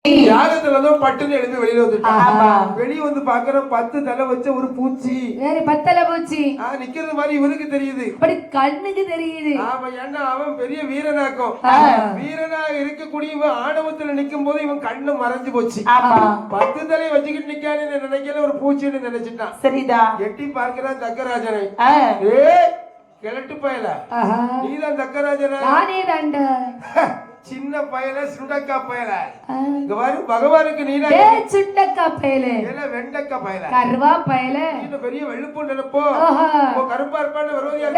யாகத்துலதான் பட்டுன்னு எழுப்பி வெளியில வந்துட்டான். வெளியே வந்து பாக்குற 10 தலை வச்ச ஒரு பூச்சி. வேற 10 தலை பூச்சி நிக்கிறது மாதிரி இவனுக்கு தெரியுது. அப்படி கண்ணுக்கு தெரியுது. ஆமா, ஏன்னா அவன் பெரிய வீரனாக்கும். வீரனாக இருக்கக்கூடிய இவன் ஆணவத்துல நிக்கும் போது இவன் கண்ணு மறைஞ்சு போச்சு. 10 தலை வச்சுக்கிட்டு நிக்கான்னு நினைக்கல, ஒரு பூச்சின்னு நினைச்சிட்டான். சரிதான். எட்டி பார்க்கிறான் தக்கராஜனை. கிழட்டு பயல, நீதான் தக்கராஜனா? நானே தாண்டா. சின்ன பயல, சுண்டக்கா பயல. இங்க பாரு, பகவானுக்கு நீ சுண்டக்கா பயல, வெண்டக்கா பயல, கருவா பயல, பெரிய வெளுப்பு நினைப்போ. கருப்பா இருப்பான்னு வருவதியா?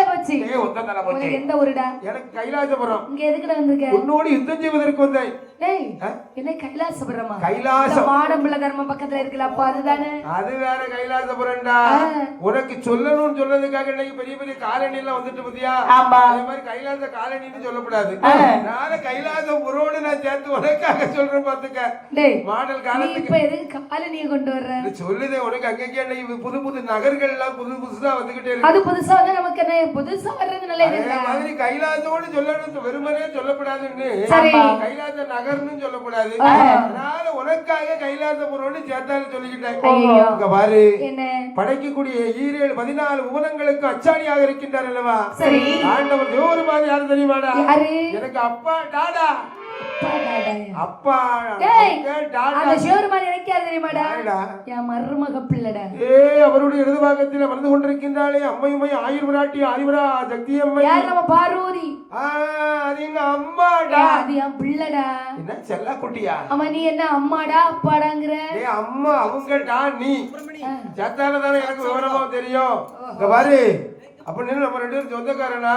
போச்சு. எந்த ஊருடா? எனக்கு கைலாசபுரம். இங்க எதுக்குடா வந்திருக்க? உன்னோடு யுத்தம் செய்வதற்கு வந்தேன். என்ன கைலாசபுரமா? கைலாசம் மாடம்புள்ள தர்மம் பக்கத்துல இருக்குல்ல, அப்ப அதுதானே? அது வேற கைலாசபுரம்டா. உனக்கு சொல்லணும்னு சொல்றதுக்காக இன்னைக்கு பெரிய பெரிய காலனி எல்லாம் வந்துட்டு பத்தியா? அதே மாதிரி கைலாச காலனின்னு சொல்லக்கூடாது. கைலாசபுரோடு நான் சேர்த்து உனக்காக சொல்றேன் பாத்துக்க. மாடல் காலத்துக்கு இப்ப எதுக்கு காலனியை கொண்டு வர்ற? சொல்லுதே உனக்கு அங்கங்கே இன்னைக்கு புது புது நகர்கள் எல்லாம் புது புதுசா வந்துகிட்டே இருக்கு. அது புதுசா வந்து நமக்கு என்ன புதுசா வர்றது நல்லது. அதே மாதிரி கைலாசோடு சொல்லணும், வெறுமனே சொல்லக்கூடாதுன்னு. கைலாச நகர்னு சொல்லக்கூடாது. அதனால உனக்காக கைலாசபுரோடு சேர்த்தாலும் சொல்லிக்கிட்டேன். இங்க பாரு, படைக்கக்கூடிய 14 புவனங்களுக்கு அச்சாணியாக இருக்கின்றார் அல்லவா? ஆண்டவர் தேவருமான் யாரு தெரியுமாடா? எனக்கு அப்பா டாடா. அப்பா அவருடைய இடது பாகத்தில் வந்து கொண்டிருக்கின்றாளே அம்மையுமை ஆயுர் விராட்டி ஆயுரா சக்தி அம்மை பார்வதி. அது எங்க அம்மாடா. அது என் பிள்ளடா. என்ன செல்ல குட்டியா? அவன் நீ என்ன அம்மாடா அப்பாடாங்கிற? அம்மா அவங்கடா, நீ சத்தால தானே எனக்கு விவரமா தெரியும். இங்க பாரு, அப்படின்னு நம்ம 2 பேரும் சொந்தக்காரனா?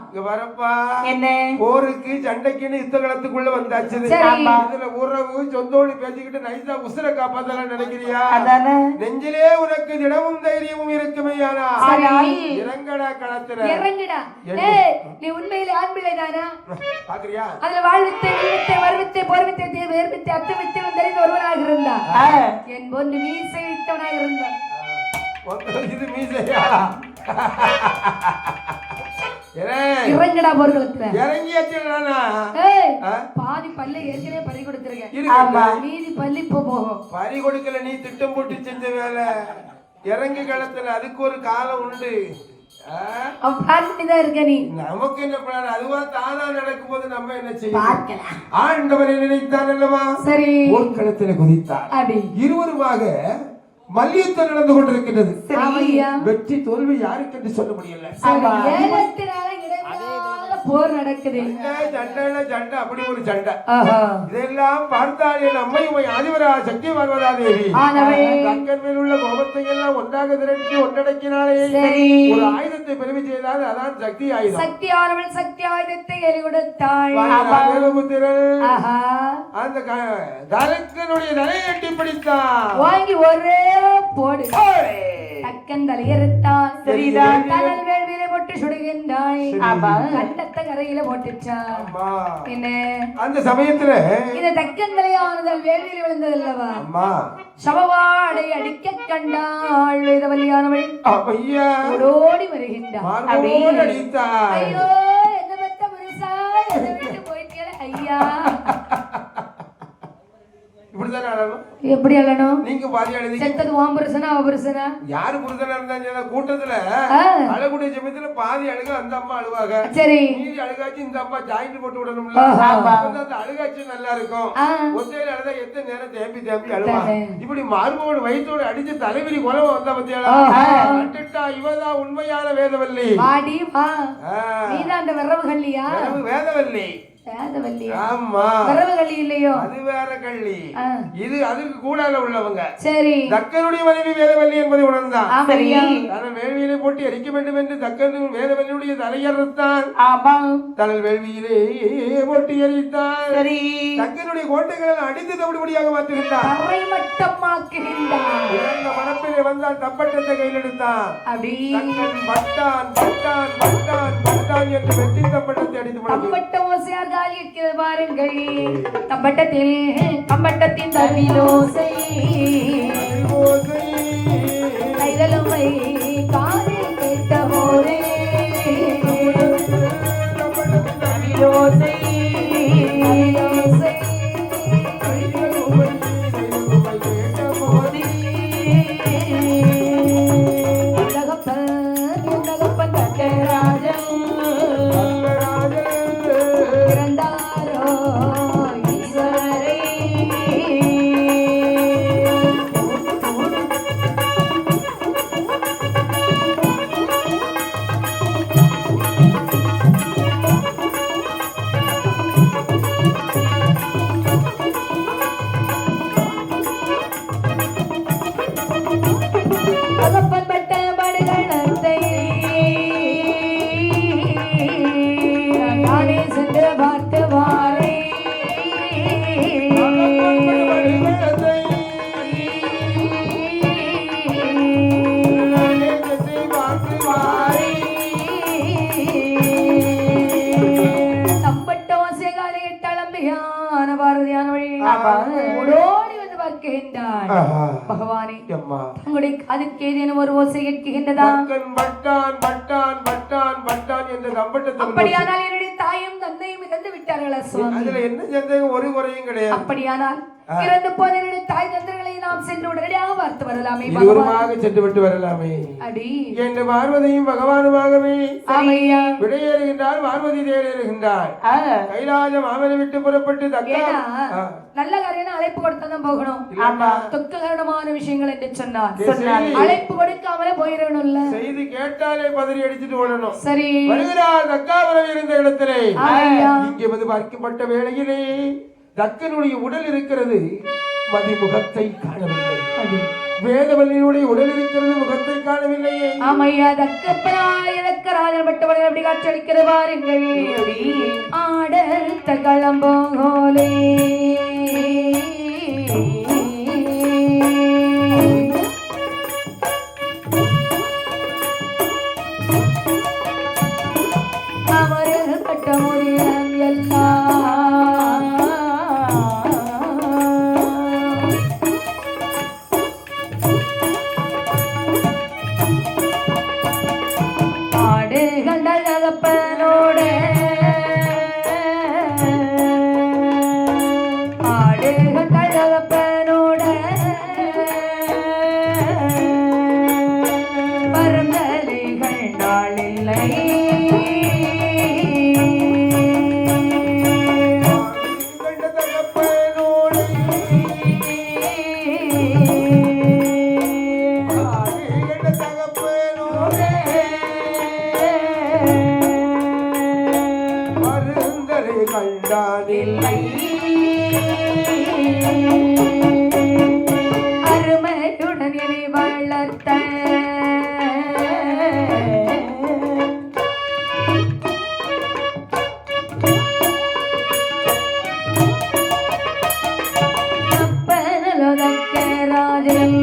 இங்க வரப்பா, என்ன போருக்கு சண்டைக்குன்னு யுத்த களத்துக்குள்ள வந்தாச்சு. இதுல உறவு சொந்தோடு பேசிக்கிட்டு நைசா உசுர காப்பாத்தலாம் நினைக்கிறியா? நெஞ்சிலே உனக்கு திடமும் தைரியமும் இருக்குமையானா இறங்கடா களத்துல. இறங்கடா. நீ உண்மையிலே ஆண் பிள்ளைதானா? பாக்குறியா? அதுல வாழ்வித்தை வீரத்தை வருவித்தை போர்வித்தை வேர்வித்தை அத்தவித்தை வந்தறிந்த ஒருவனாக இருந்தா என் பொண்ணு மீசை வைத்தவனாக இருந்தான். இது மீசையா? இறங்கடா போர்களத்துல. இறங்கியாச்சுடா. பாதி பல்ல ஏற்கனவே பறி கொடுத்துருக்கேன். மீதி பல்லி போகும். பறி கொடுக்கல, நீ திட்டம் போட்டு செஞ்ச வேலை. இறங்கி களத்துல அதுக்கு ஒரு காலம் உண்டு. நமக்கு என்ன பிளான்? அதுவா தானா நடக்கும் போது நம்ம என்ன செய்ய? ஆண்டவரை நினைத்தான் அல்லவா? சரி, போர்க்களத்தில் குதித்தார். இருவருமாக மல்யுத்தம் நடந்து கொண்டிருக்கிறது. வெற்றி தோல்வி யாருக்கு என்று சொல்ல முடியல. போர் நடக்குது. சண்டை அப்படி ஒரு சண்டை. இதெல்லாம் பார்த்தால் என் அம்மையுமை ஆதிவரா சக்தி பார்வதா தேவி தங்கன் மேல் உள்ள கோபத்தை எல்லாம் ஒன்றாக திரட்டி ஒன்றடக்கினாலே ஒரு ஆயுதத்தை பெருமை செய்தால் அதான் சக்தி ஆயுதம். சக்தி ஆனவள் சக்தி ஆயுதத்தை எலி கொடுத்தாள். அந்த தலக்கனுடைய தலையை எட்டி பிடித்தான். வாங்கி ஒரே போடு. தக்கன் தலையறுத்தான். சரிதான். கடல் வேள்வியிலே போட்டு சுடுகின்றாய். கண்டத்த கரையில போட்டுச்சான். என்ன அந்த சமயத்துல இந்த தக்கன் தலையானதல் வேள்வியில விழுந்தது அல்லவா? சபவாடை அடிக்க கண்டாள் வேதவல்லியானவள். ஓடி வருகின்றாள். ஐயோ என்ன பெத்த புருஷா, என்ன விட்டு போயிட்டே ஐயா. இப்படிதான் அழணும். எப்படி அழணும்? நீங்க பாதி அழுதி செத்தது ஓம் புருஷனா அவ புருஷனா? யாரு புருஷனா இருந்தா கூட்டத்துல அழகுடைய சமயத்துல பாதி அழுக அந்த அம்மா அழுவாங்க. சரி, மீதி அழுகாச்சு இந்த அம்மா ஜாயிண்ட் போட்டு விடணும்ல. அந்த அழுகாச்சு நல்லா இருக்கும். ஒத்தையில அழுதா எத்தனை நேரம் தேம்பி தேம்பி அழுவாங்க. இப்படி மார்போடு வயிற்றோடு அடிச்சு தலைவிரி குலவ வந்தா பத்தியாளா? அட்டுட்டா இவதான் உண்மையான வேதவல்லி. வாடி வா, நீதான் அந்த வரவுகள்லியா? வேதவல்லி. ஆமா, வரவுகள்ளி இல்லையோ? அது வேற கள்ளி. இது அதுக்கு கூடால உள்ளவங்க. சரி, தக்கனுடைய மனைவி வேதவல்லி என்பதை உணர்ந்தான். வேள்வியிலே போட்டு எரிக்க வேண்டும் என்று தக்கனும் வேதவல்லியுடைய தலையறுத்தான். தனல் வேள்வியிலே போட்டு எரித்தான். சரி, தக்கனுடைய கோட்டைகளை அடித்து தவிடுபடியாக மாற்றுகின்றான். மனப்பிலே வந்தான். தப்பட்டத்தை கையில் எடுத்தான். பட்டான் பட்டான் பட்டான் பட்டான் என்று வெற்றி தப்பட்டத்தை அடித்து பாருங்கள். கம்பட்டத்தின் தவிலோசை கைதலுமை காதில் கேட்ட போதே தவிலோசை ஓடோடி வந்து பார்க்கின்றான். பகவானே உங்களுடைய அதுக்கு ஏதேனும் ஒரு ஓசை கேட்கின்றதா? அப்படியானால் என்னுடைய தாயும் தந்தையும் இறந்து விட்டார்களா சுவாமி? அதுல என்ன சந்தேகம், ஒரு குறையும் கிடையாது. அப்படியானால் இறந்து போன என்னுடைய தாய் தந்தைகளை நாம் சென்று உடனடியாக பார்த்து வரலாமே? தூரமாக சென்று விட்டு வரலாமே? அடி என்று பார்வதியும் பகவானுமாகவே ஆமையா விடையேறுகின்றார். பார்வதி தேறுகின்றார். கைலாச மாமனை விட்டு புறப்பட்டு நல்ல காரியம் அழைப்பு கொடுத்தாதான் போகணும். துக்ககரமான விஷயங்கள் என்று சொன்னார். அழைப்பு கொடுக்காமலே போயிடணும்ல. செய்தி கேட்டாலே பதறி அடிச்சுட்டு ஓடணும். சரி வருகிறார். தக்காபுரம் இருந்த இடத்திலே இங்கே வந்து பார்க்கப்பட்ட வேளையிலே தக்கனுடைய உடல் இருக்கிறது, மதிமுகத்தை காணவில்லை. வேதவல்லியுடைய உடல் இருக்கிறது, முகத்தை காணவில்லையே. ஆமையா தக்கப்பராயணக்கராஜன் பட்டவர்கள் அப்படி காட்சி அளிக்கிற பாருங்கள். ஆடத்த களம்போலே அமர பட்ட முடியம் எல்லாம் தகப்பனோட ஆடுகள் தகப்பனோட பரந்தலைகள் நாளில்லை. அருமையுடன் என்னை வளர்த்த அப்பனலோதக்கராஜன்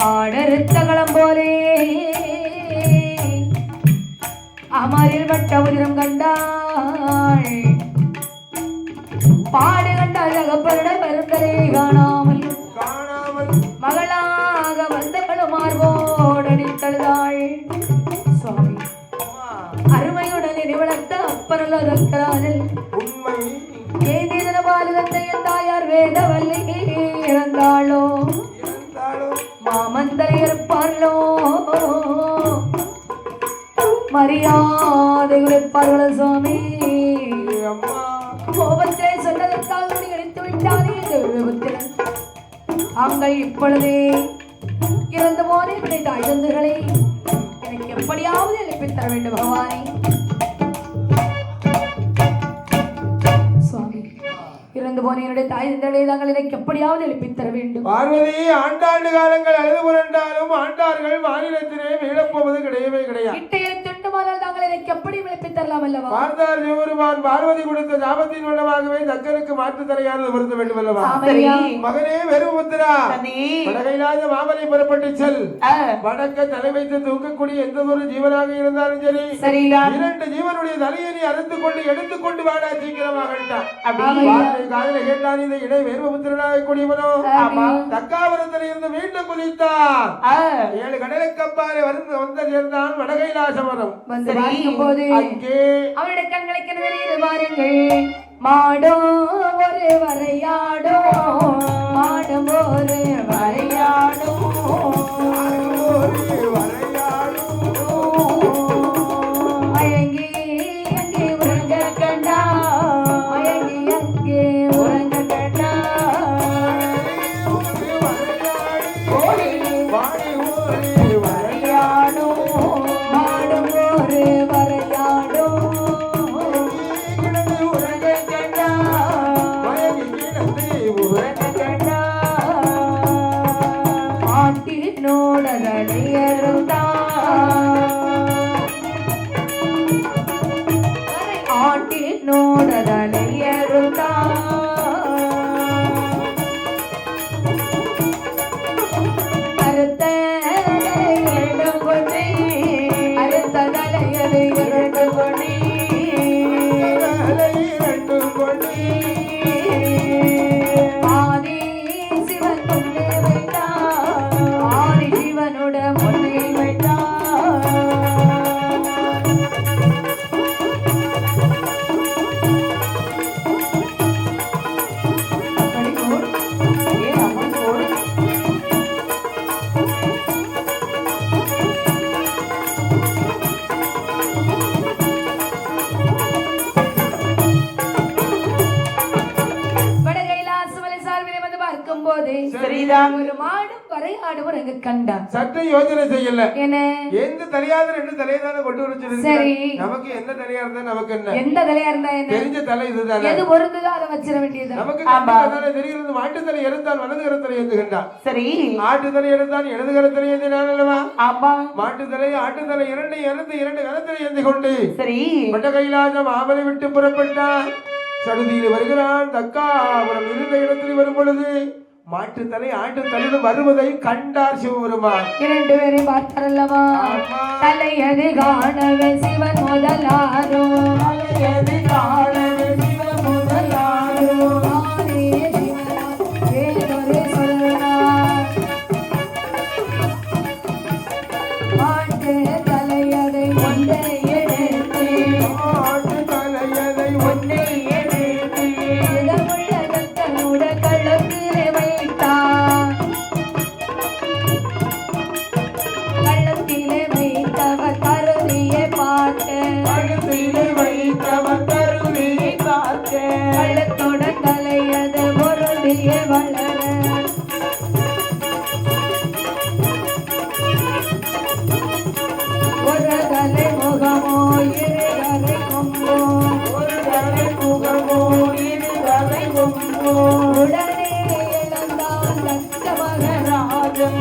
ஆடருத்தகளம் போலே அமரில் வட்ட உதிரம் கண்டாள். பாடு கண்டாள் அகப்பரிடம் பெருந்தரை காணாமல் மகளாக வந்தவளும் மார்போடடித்தழுதாள். சுவாமி அருமையுடன் நினைவளர்த்த அப்பரலோதக்கராஜல் ஏதேதன பாலகத்தை என் தாயார் வேதவல்லி இறந்தாளோ மாமந்தரை இருப்பார்களோ மரியாதை இருப்பார்களோ சுவாமி. கோபத்தை சொன்னதற்காக அடித்து விட்டானே விபத்திரன். அங்கள் இப்பொழுதே இறந்து போனே தாய் தந்துகளை எனக்கு எப்படியாவது எழுப்பித் தர வேண்டும் பகவானே. சுவாமி இறந்து போன என்னுடைய தாய் தந்தையை தாங்கள் எனக்கு எப்படியாவது எழுப்பித் தர வேண்டும். பார்வதி ஆண்டாண்டு காலங்கள் அழுது புரண்டாலும் ஆண்டார்கள் மாநிலத்திலே மீளப்போவது கிடையவே கிடையாது. இட்டையில் துண்டுமானால் தாங்கள் எனக்கு எப்படி எழுப்பித் தரலாம் அல்லவா? பார்த்தார் சிவபெருமான் பார்வதி கொடுத்த சாபத்தின் மூலமாகவே தக்கனுக்கு மாற்று தரையானது பொருத்த வேண்டும் அல்லவா? மகனே வெறுபுத்திரா, வடகையிலாத மாமலை புறப்பட்டு செல். வடக்க தலை வைத்து தூக்கக்கூடிய எந்த ஒரு ஜீவனாக இருந்தாலும் சரி, இரண்டு ஜீவனுடைய தலையை நீ அறுத்து கொண்டு எடுத்துக்கொண்டு வாடா சீக்கிரமாக காதல கேட்டான். இந்த இடை வேறுபுத்திரனாக கூடியவனோ தக்காபுரத்தில் இருந்து மீண்டும் குதித்தான். 7 கடலுக்கு அப்பாலே வந்து சேர்ந்தான் வடகைலாசமரம். போது அவருடைய கண்களுக்கு நிறைய பாருங்கள். மாடோ ஒரு வரையாடோ, மாடம் ஒரு வரையாடோ, மயங்கி அங்கே உறங்க கண்டா, மயங்கி அங்கே உறங்க கண்டா, வரையாடோ மாடம் ஒரு வரையாடோ, ஒரு மாடும் வரையாடும் ஒரு கண்டா. சற்று யோசனை செய்யல. என்ன எந்த தலையாத ரெண்டு தலையதானே கொண்டு வச்சிருக்கு. சரி, நமக்கு என்ன தலையா இருந்தா நமக்கு என்ன, எந்த தலையா இருந்தா என்ன, தெரிஞ்ச தலை இதுதான். எது பொருந்ததோ அதை வச்சிர வேண்டியது. நமக்கு கண்டாலே தெரிகிறது. மாட்டு தலை எடுத்தால் வலது கரத்தலை ஏந்துகின்றான். சரி, ஆட்டு தலை எடுத்தால் இடது கரத்தலை ஏந்தினான் அல்லவா? ஆமா. மாட்டு தலை ஆட்டு தலை இரண்டு கரத்தலை ஏந்தி கொண்டு சரி வட கைலாசம் ஆமலை விட்டு புறப்பட்டான். சடுதியில் வருகிறான். தக்காபுரம் இருந்த இடத்தில் வரும் பொழுது மாட்டு தலை ஆட்டு தலையுடன் வருவதை கண்டார் சிவபெருமான். 2 பேரையும் பார்த்தார் அல்லவா? தலையது காணவே சிவன் முதலாரோ, தலையது காணவே சிவன் முதலாரோ, ஆரே சிவனா வேறொரு சொன்னார். மாட்டு தலையதை ஒன்றை எடுத்து, மாட்டு தலையதை ஒன்றை எடுத்து, இதமுள்ள தன்னோட கள்ளத்திலே வைத்தார். கள்ளத்திலே வைத்தவர் கருதியை பார்க்க, கழுத்திலே வைத்தவர் கருதியை பார்க்க, கள்ளத்துடன் தலையது பொருளியே வளர, ஒரு தலை முகமோ இரு தலை கொம்போ, ஒரு தலை முகமோ இரு தலை கொம்போ, உடனே இழந்தான் தக்க மகராஜன்.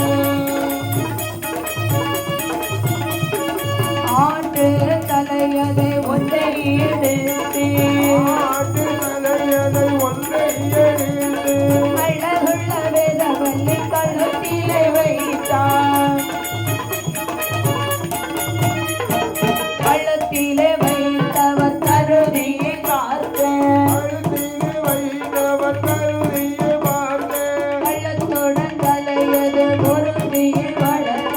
ஆட்டு தலையதை ஒன்றை எடுத்து, ஆட்டு தலையதை ஒன்றை எடுத்து, அழகுள்ள வேதவல்லி கழுத்திலே வைத்தான். கழுத்திலே வைத்தவர் கருதியை பார்க்க, கழுத்திலே வைத்தவர் கருதியை பார்க்க, கள்ளத்துடன் தலையது பொருந்தியில் வளர,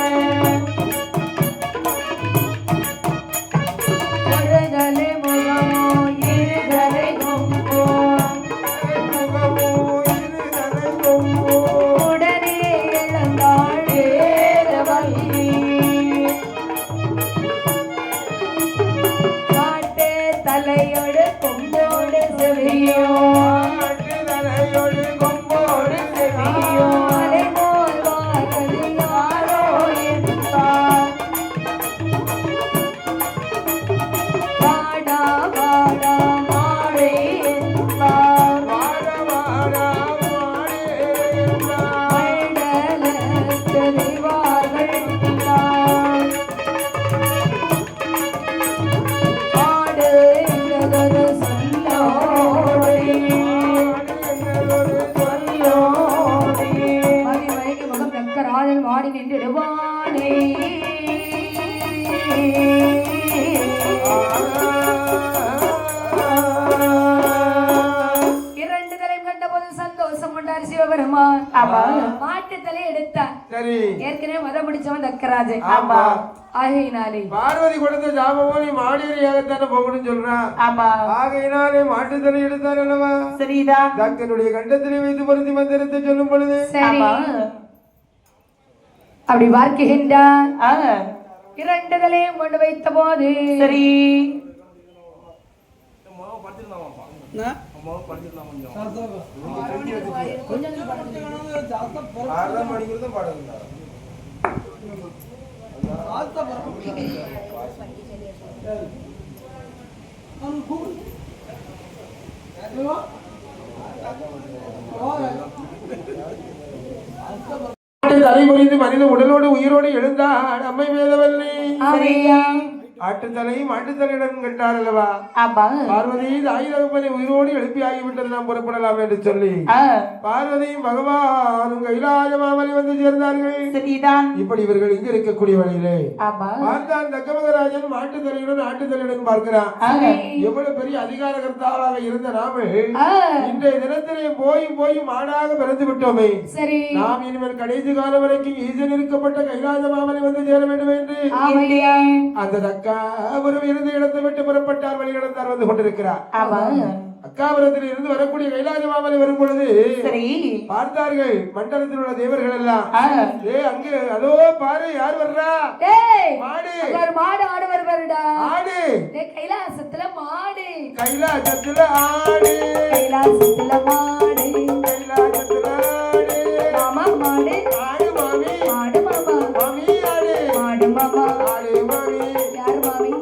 ஒரு தலை முகமோ இரு தலை கொம்போ, பகவானே இரண்டு தலையும் கண்டபோது சந்தோஷம் கொண்டார் சிவபெருமான். மாட்டு தலை எடுத்தார். சரி, ஏற்கனவே மதம் முடிச்சவன் தக்கராஜன். ஆமா, ஆகையினாலே பார்வதி கொடுத்த ஜாபமோ நீ மாடேரியாகத்தானே போகணும்னு சொல்றான். ஆமா, ஆகையினாலே மாட்டு தலை எடுத்தார் அல்லவா? சரிதான். தக்கனுடைய கண்டத்திலே வைத்து பொருத்தி மந்திரத்தை சொல்லும் பொழுது சரி அப்படி பார்க்கின்றார். இரண்டு தலையும் கொண்டு வைத்த போது சரி தலைமுறைந்து மனித உடலோடு உயிரோடு எழுந்தார் அம்மை வேதவல்லி. ஆட்டுத்தலை மாட்டுத்தலையுடன் கண்டார் அல்லவா? பார்வதி தாயிரப்பனை உயிரோடு எழுப்பி ஆகிவிட்டது, நாம் புறப்படலாம் என்று சொல்லி பார்வதியும் பகவானும் கைலாய மாமலை வந்து சேர்ந்தார்கள். சரிதான். இப்படி இவர்கள் இங்கு இருக்கக்கூடிய வழியிலே பார்த்தான் தக்கமகராஜன் மாட்டுத்தலையுடன் ஆட்டுத்தலையுடன் பார்க்கிறான். எவ்வளவு பெரிய அதிகாரகர்த்தாவாக இருந்த நாம இன்றைய தினத்திலே போய் மாடாக பிறந்து விட்டோமே. நாம் இனிமேல் கடைசி காலம் வரைக்கும் ஈசன் இருக்கப்பட்ட கைலாய மாமலை வந்து சேர வேண்டும் என்று அந்த அக்காபுரம் இருந்து இடத்தை விட்டு புறப்பட்டார். வழி நடந்தார் வந்து கொண்டிருக்கிறார். அக்காபுரத்தில் இருந்து வரக்கூடிய கைலாய மாமலை வரும் பொழுது பார்த்தார்கள் மண்டலத்தில் உள்ள தேவர்கள் எல்லாம். அங்கே அதோ பாரு, யார் வர்றா? மாடு மாடு ஆடு வருவாருடா. ஆடு கைலாசத்துல மாடு, கைலாசத்துல ஆடு, கைலாசத்துல மாடு, கைலாசத்துல ஆடு. மாமா மாடு, ஆடு மாமி, மாடு மாமா, மாமி ஆடு, மாடு மாமா, ஆடு மாமி. யாரு மாமி?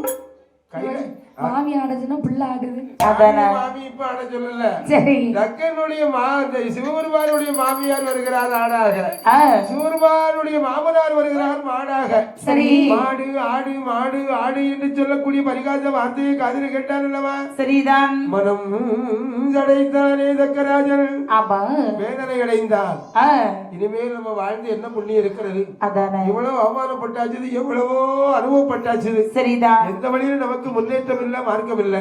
மாமி ஆடுதுன்னா புள்ள ஆடுது. மாமி இப்ப ஆட சொல்லல. சரி, தக்கனுடைய சிவபெருமானுடைய மாமியார் வருகிறார் ஆடாக, சிவபெருமானுடைய மாமனார் வருகிறார் மாடாக. சரி, மாடு ஆடு மாடு ஆடு என்று சொல்லக்கூடிய பரிகாச வார்த்தையை காதில் கேட்டார் அல்லவா? சரிதான். மனம் அடைந்தானே தக்கராஜன், வேதனை அடைந்தான். இனிமேல் நம்ம வாழ்ந்து என்ன புண்ணியம் இருக்கிறது? இவ்வளவு அவமானப்பட்டாச்சு, எவ்வளவோ அனுபவப்பட்டாச்சு. சரிதான். எந்த வழியிலும் நமக்கு முன்னேற்றம் இல்ல, மார்க்கம் இல்ல.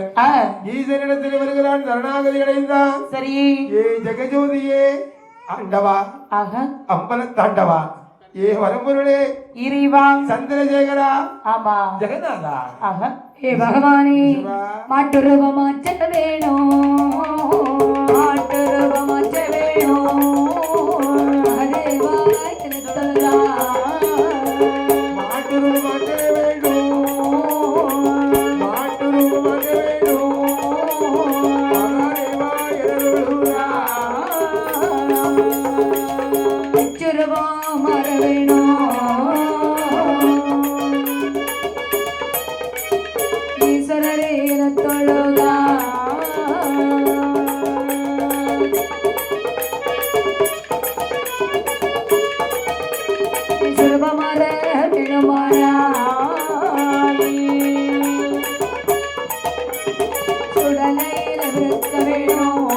ஈசனிடத்தில் வருகிறான், சரணாகதி அடைந்தான். சரி, ஏ ஜெகஜோதியே ஆண்டவா, அம்பல தாண்டவா, ஏ வரம்பொருளே இறைவா, சந்திரசேகரா, ஆமா ஜெகநாதா, ஏ பகவானே, மாட்டு ரூபமாற்ற வேணும், மாட்டு ரூபமாற்ற வேணும். மகதேவா எனக்கு சொல்லலாம், மாட்டு ரூபமாற்ற வேண்டும், மாட்டு ரூபமாற்ற வேண்டும். மகதேவா எனதுள்ளா, ரூபம் மாற வேணும். ஈஸ்வரரே தொழுதா, சுரபமாற வேணுமானா, சுடலையில விருத்த வேணும்.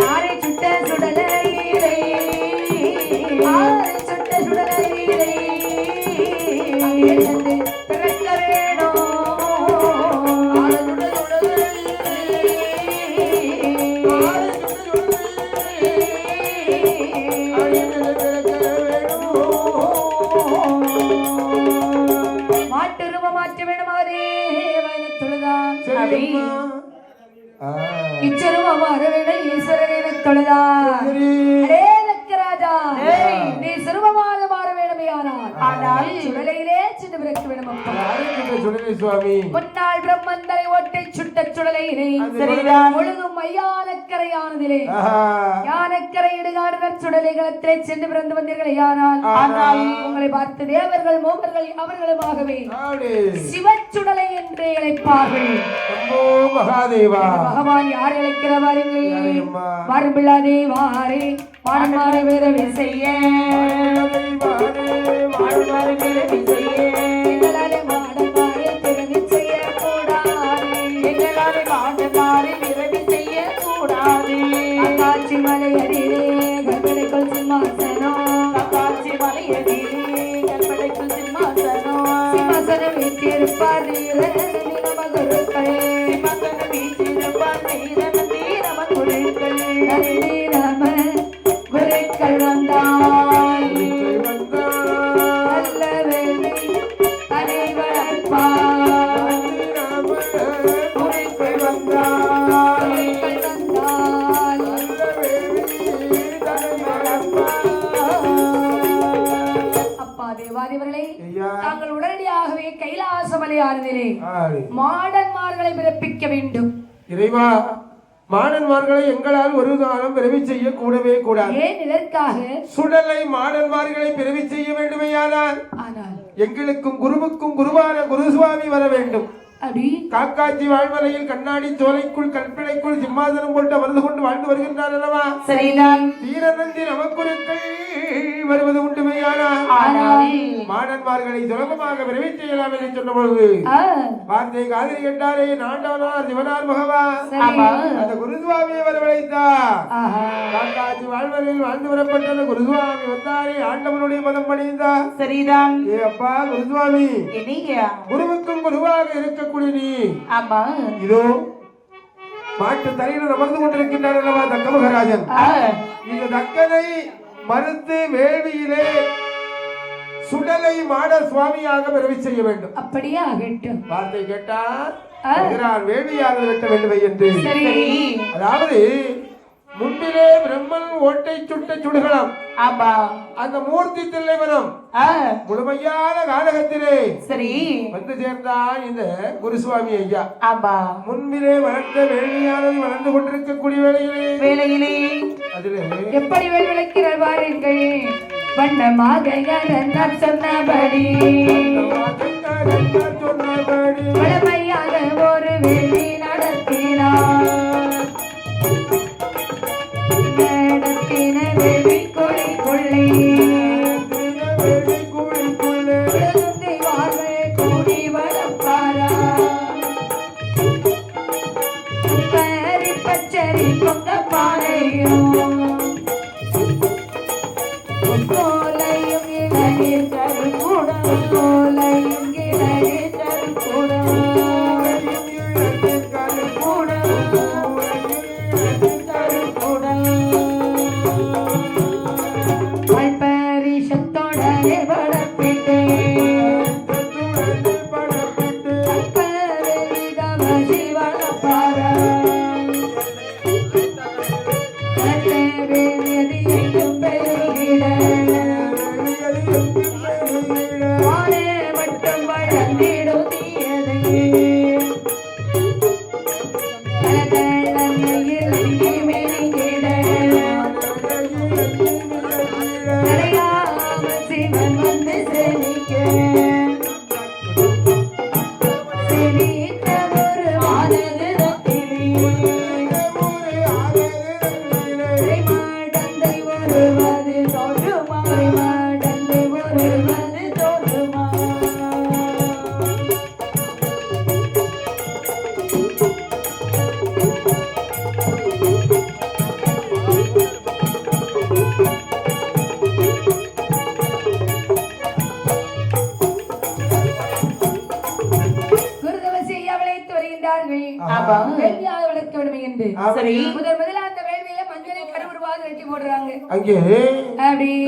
ஆரை சுட்ட சுடலையிலே, ஆரை சுட்ட சுடலையிலே எழுந்து பிறக்க வேணும். ஆரை சுட்ட சுடலையிலே, ஆரை சுட்ட மாட்டு ரூபம் மாற்ற வேணும். அவரே தொழுதான் இச்சருவம் மாற வேணும். ஈஸ்வரனை தொழுதான். ராஜா, நீ சிறுவமாக மாற வேணுமே, ஆனால் சுடலையிலே சென்று பிறக்க வேண்டும். முன்னாள் பிரம்மந்தரை ஓட்டை சுட்ட சுடலையிலே ஒழுகும் மையானக்கரையானதிலே யானக்கரை இடுகாடுதற் சுடலை களத்திலே சென்று பிறந்து வந்தீர்களே. ஆனால் உங்களை பார்த்து தேவர்கள் மூவர்கள் அவர்களுமாகவே சிவச்சுடலை என்று அழைப்பார்கள். மகாதேவா, பகவான் யார் அழைக்கிறவாறு மறுபிள்ளாதே வாரே மாணமாறு வேதவை செய்ய, மாணமாறு வேதவை செய்ய, எங்களாலே மாணமாறு பிறவி செய்யக்கூடாது, எங்களாலே மாணமாறு பிறவி செய்யக்கூடாது. காட்சி மலை அடியிலே கண்களுக்குள் சிம்மா தேவாதிபர்களே தாங்கள் உடனடியாகவே கைலாச மலையானதிலே மாடன்மார்களை பிறப்பிக்க வேண்டும். இறைவா, மாடன்மார்களை எங்களால் ஒரு காலம் பிறவி செய்ய கூடவே கூடாது. ஏன் இதற்காக? சுடலை மாடன்மார்களை பிறவி செய்ய வேண்டுமையானால் எங்களுக்கும் குருவுக்கும் குருவான குருசுவாமி வர வேண்டும். காக்காட்சி வாழ்வரையில் கண்ணாடி சோலைக்குள் கற்பிணைக்குள் சிம்மாசனம் போட்டு அமர்ந்து கொண்டு வாழ்ந்து வருகின்றார் அல்லவா? சரிதான். தீரநந்தி நமக்குருக்கள் வருவது உண்டுமையானால் மாடன்மார்களை சுலபமாக விரைவி செய்யலாம் என்று சொன்ன பொழுது வார்த்தை காதலி கேட்டாரே நாண்டவனார் சிவனார் மகவா அந்த குருசுவாமியை வரவழைத்தார். காக்காட்சி வாழ்வரையில் வாழ்ந்து வரப்பட்ட அந்த குருசுவாமி வந்தாரே ஆண்டவனுடைய மதம் பணிந்தார். சரிதான். ஏ அப்பா குருசுவாமி, குருவுக்கும் குருவாக இருக்க இதோ மாட்டு தலையில் அமர்ந்து கொண்டிருக்கின்றார் அல்லவா தக்க மகராஜன். இந்த தக்கனை மறுத்து வேள்வியிலே சுடலை மாட சுவாமியாக பிறவி செய்ய வேண்டும். அப்படியே ஆகட்டும். வார்த்தை கேட்டார் வேள்வியாக வெட்ட வேண்டும் என்று. அதாவது முன்பிலே பிரம்மன் ஓட்டை சுட்ட சுடுகளம் அந்த மூர்த்தி தில்லைவனம் முழுமையான காலகத்திலே சரி வந்து சேர்ந்தான் இந்த குருசுவாமி ஐயா. முன்பிலே வளர்ந்த வேள்வியானது வளர்ந்து கொண்டிருக்கக்கூடிய வேளையிலே அதிலே எப்படி வேல் விளக்கிறார் பாருங்கள். வண்ணமாக சொன்னபடி வளமையாக ஒரு வேள்வி நடத்தினார்.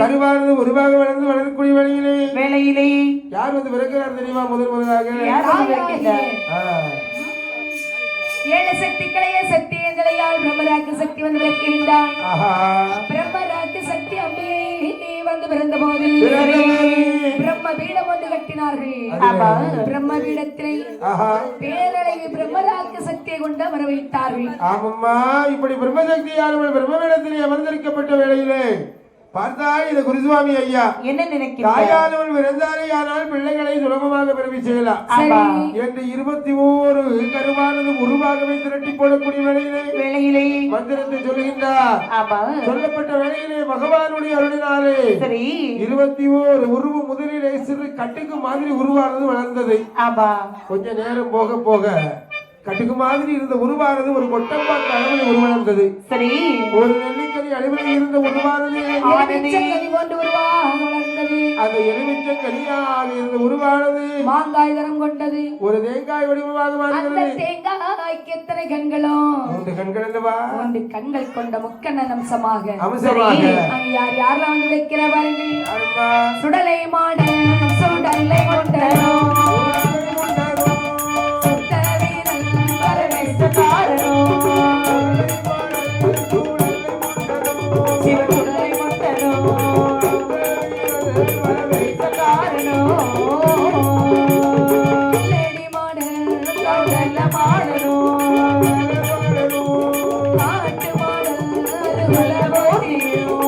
கருவானது உருவாக வளர்ந்து வளரக்கூடிய வேளையிலே யார் வந்து பிறக்கிறார் தெரியுமா? முதலாக ஏழு சக்திகளைய சக்தி எங்களையால் பிரம்மராக்கு சக்தி வந்து பிறக்கின்றான். பிரம்மராக்கு சக்தி அம்மையை வந்து பிறந்த போது பிரம்ம பீடம் வந்து கட்டினார்கள். பிரம்ம பீடத்திலே பேரழகி பிரம்மராக்கு சக்தியை கொண்டு அமர வைத்தார்கள். ஆமாம்மா, இப்படி பிரம்மசக்தியானவள் பிரம்ம பீடத்திலே அமர்ந்திருக்கப்பட்ட வேளையிலே பார்த்தால் இந்த குருசுவாமி ஐயா என்ன நினைக்கிறார்? தாயானவள் பிறந்தாரே ஆனால் பிள்ளைகளை சுலபமாக பிறவி செய்யலாம் என்று 21 கருவானது உருவாகவே திரட்டி போடக்கூடிய வேளையிலே மந்திரத்தை சொல்லுகின்றார். சொல்லப்பட்ட வேளையிலே பகவானுடைய அருளினாலே 21 உருவு முதலிலே சிறு கட்டுக்கு மாதிரி உருவானது வளர்ந்தது. கொஞ்ச நேரம் போக போக கட்டுக்கு மாதிரி இருந்த உருவானது ஒரு கொட்டம்பாக்கு அளவில் உருவளர்ந்தது. சரி, ஒரு நெல்லிக்கனி அளவில் இருந்த உருவானது அந்த எலுமிச்சங்கனியாக இருந்த உருவானது மாங்காய் தரம் கொண்டது. ஒரு தேங்காய் வடிவமாக மாறுகிறது. தேங்காய்க்கு எத்தனை கண்களும்? 3 கண்கள் அல்லவா? 3 கண்கள் கொண்ட முக்கண்ணன் அம்சமாக யார் யாரெல்லாம் வந்து வைக்கிற பாருங்கள். சுடலை மாட சுடலை கொண்டனோ சிவ சுடலை கொண்டனோ கல்லடி மாடல் கௌதல்ல மாடலும் காட்டு மாடல் குலபோதியோ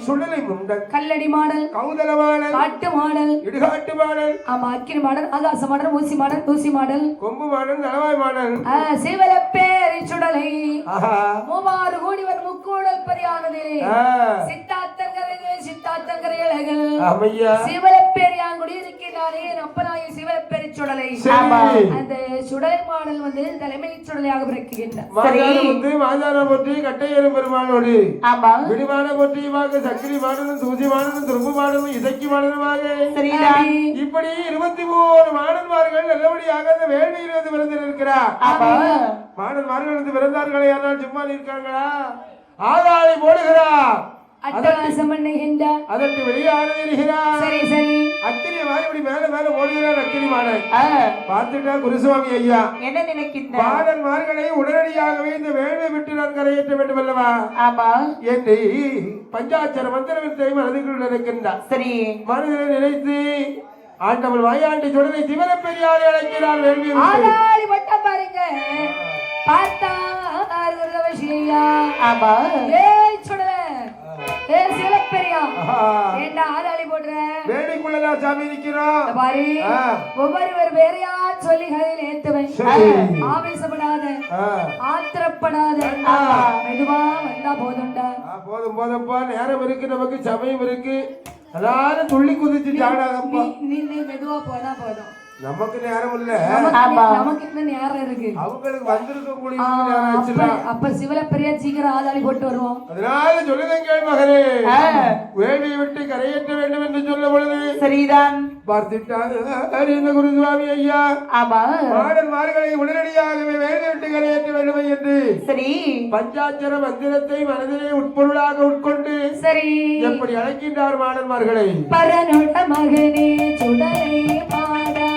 சுடலை முண்டல் கல்லடி மாடல் கௌதல மாடல் காட்டு மாடல் இடுகாட்டு மாடல் அக்கினி மாடல் ஆகாச மாடல் ஊசி மாடல் தூசி மாடல் கொம்பு மாடல் நலவாய் மாடல் சிவலப்பேரி சுடலை மூவாறு கோடிவர் முக்கூடல் பரியானதே சித்தாத்தங்கரை இலகள் சிவலப்பேரியாங்குடி இருக்கின்றாரே அப்பனாய சிவலப்பேரி சுடலை அந்த சுடலை மாடல் வந்து தலைமை சுடலையாக பிறக்குகின்றார் மாதான போற்றி கட்டையேறும் பெருமானோடு விடுவான போற்றியுமாக சக்கிரி மாடலும் தூசி மாடலும் துரும்பு மாடலும் இசைக்கு மாடலுமாக இப்படி 23 மாடன்மார்கள் நல்லபடியாக அந்த வேள்வியில் வந்து பிறந்திருக்கிறார். மாடன்மார்கள் வந்து பிறந்தார்களே ஆனால் சும்மா இருக்காங்களா? ஆதாரை போடுகிறார், அட்டகாசம் பண்ணுகின்றார், அதற்கு வெளியாக இருக்கிறார். சரி சரி அக்கினி மாறி மேல மேல ஓடுகிறார். அக்கினி மாடன் பார்த்துட்டா குருசுவாமி ஐயா என்ன நினைக்கின்ற மாடன்மார்களை உடனடியாகவே இந்த வேள்வை விட்டு நான் கரையேற்ற வேண்டும் அல்லவா? ஆமா என்று பஞ்சாட்சர மந்திரத்தை மனதுக்குள் நினைக்கின்றார். சரி மனதில் நினைத்து ஆண்டவள் வாயாண்டி சுடலை சிவன பெரியாரை அழைக்கிறார். வேள்வி ஆளாளி பட்டம் பாருங்க பார்த்தா விஷயா ஆமா ஏய் சுடல ஏ சிவலப்பெரியா ஏண்டா ஆளாளி போடுற வேடிக்குள்ளலா சாமி நிக்கிறோம் பாரு. ஒவ்வொருவர் வேறையா சொல்லி கதையில் ஏத்துவை. ஆவேசப்படாத, ஆத்திரப்படாத, மெதுவா வந்தா போதும்டா. போதும் போதும்பா, நேரம் இருக்கு, நமக்கு சமயம் இருக்கு. அதாவது துள்ளி குதிச்சு சாடாதப்பா. நீ மெதுவா போனா போதும். நமக்கு நேரம் இல்ல, நமக்கு இன்னும் நேரம் இருக்கு. அவங்களுக்கு வந்திருக்க கூடிய அப்ப சிவலப்பெரியா சீக்கிரம் ஆதாளி போட்டு வருவோம். அதனால சொல்லுதங்கள் மகனே, வேள்வியை விட்டு கரையேற்ற வேண்டும் என்று சொல்ல பொழுது சரிதான் பார்த்துட்டார் இந்த குருசுவாமி ஐயா. மாடன்மார்களை உடனடியாகவே வேள்வி விட்டு கரையேற்ற வேண்டும் என்று சரி பஞ்சாட்சர மந்திரத்தை மனதிலே உட்பொருளாக உட்கொண்டு சரி எப்படி அழைக்கின்றார் மாடன்மார்களை. பரனுட மகனே சுடலை மாடா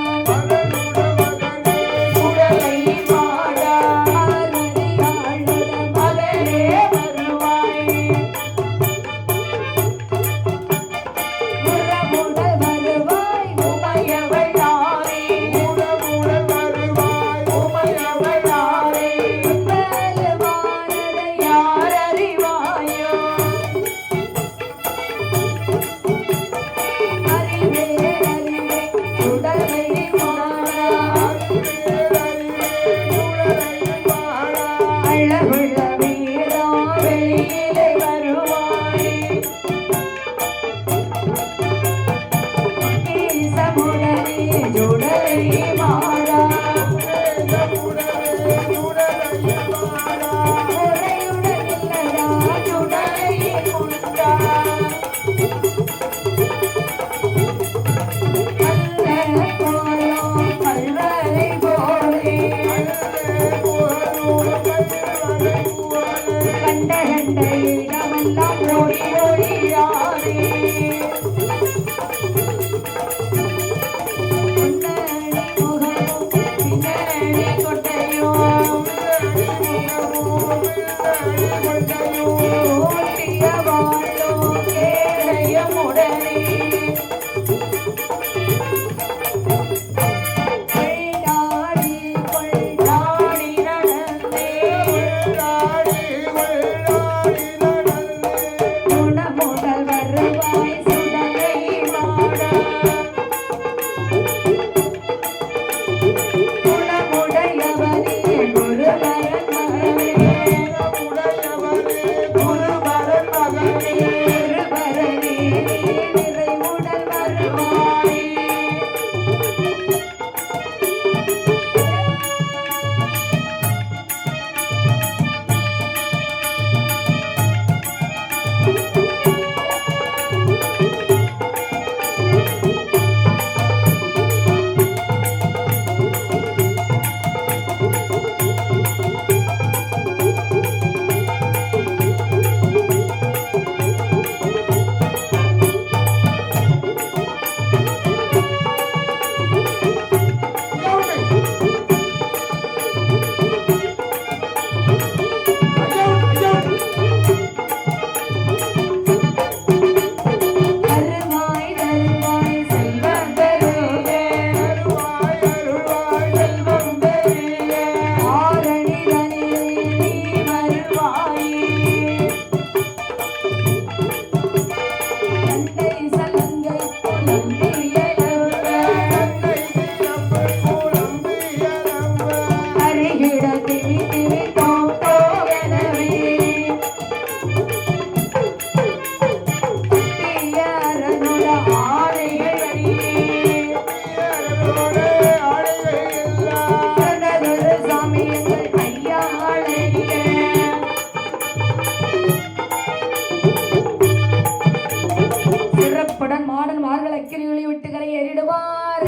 மலை ஏறிடுவார்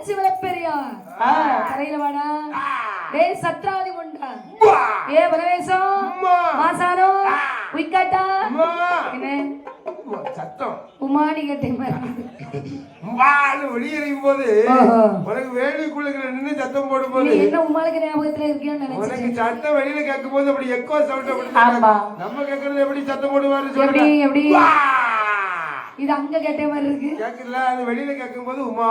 சிவப்பெரியார் கரையில வாடா டே சத்ராதி முண்டா ஏ பரவேசம் மாசானோ உய்காட்டா என்ன சத்தம் உமானி கட்டை மாதிரி வெளியேறும் போது உனக்கு வேள்விக்குள்ள நின்று சத்தம் போடும் போது என்ன உமாளுக்கு ஞாபகத்துல இருக்கியோன்னு நினைச்சேன். உனக்கு சத்தம் வெளியில கேட்கும் போது அப்படி எக்கோ சவுண்ட் அப்படி நம்ம கேட்கறது எப்படி சத்தம் போடுவாரு எப்படி எப்படி இது அங்க கேட்ட மாதிரி இருக்கு கேட்கல அது வெளியில கேட்கும் போது உமா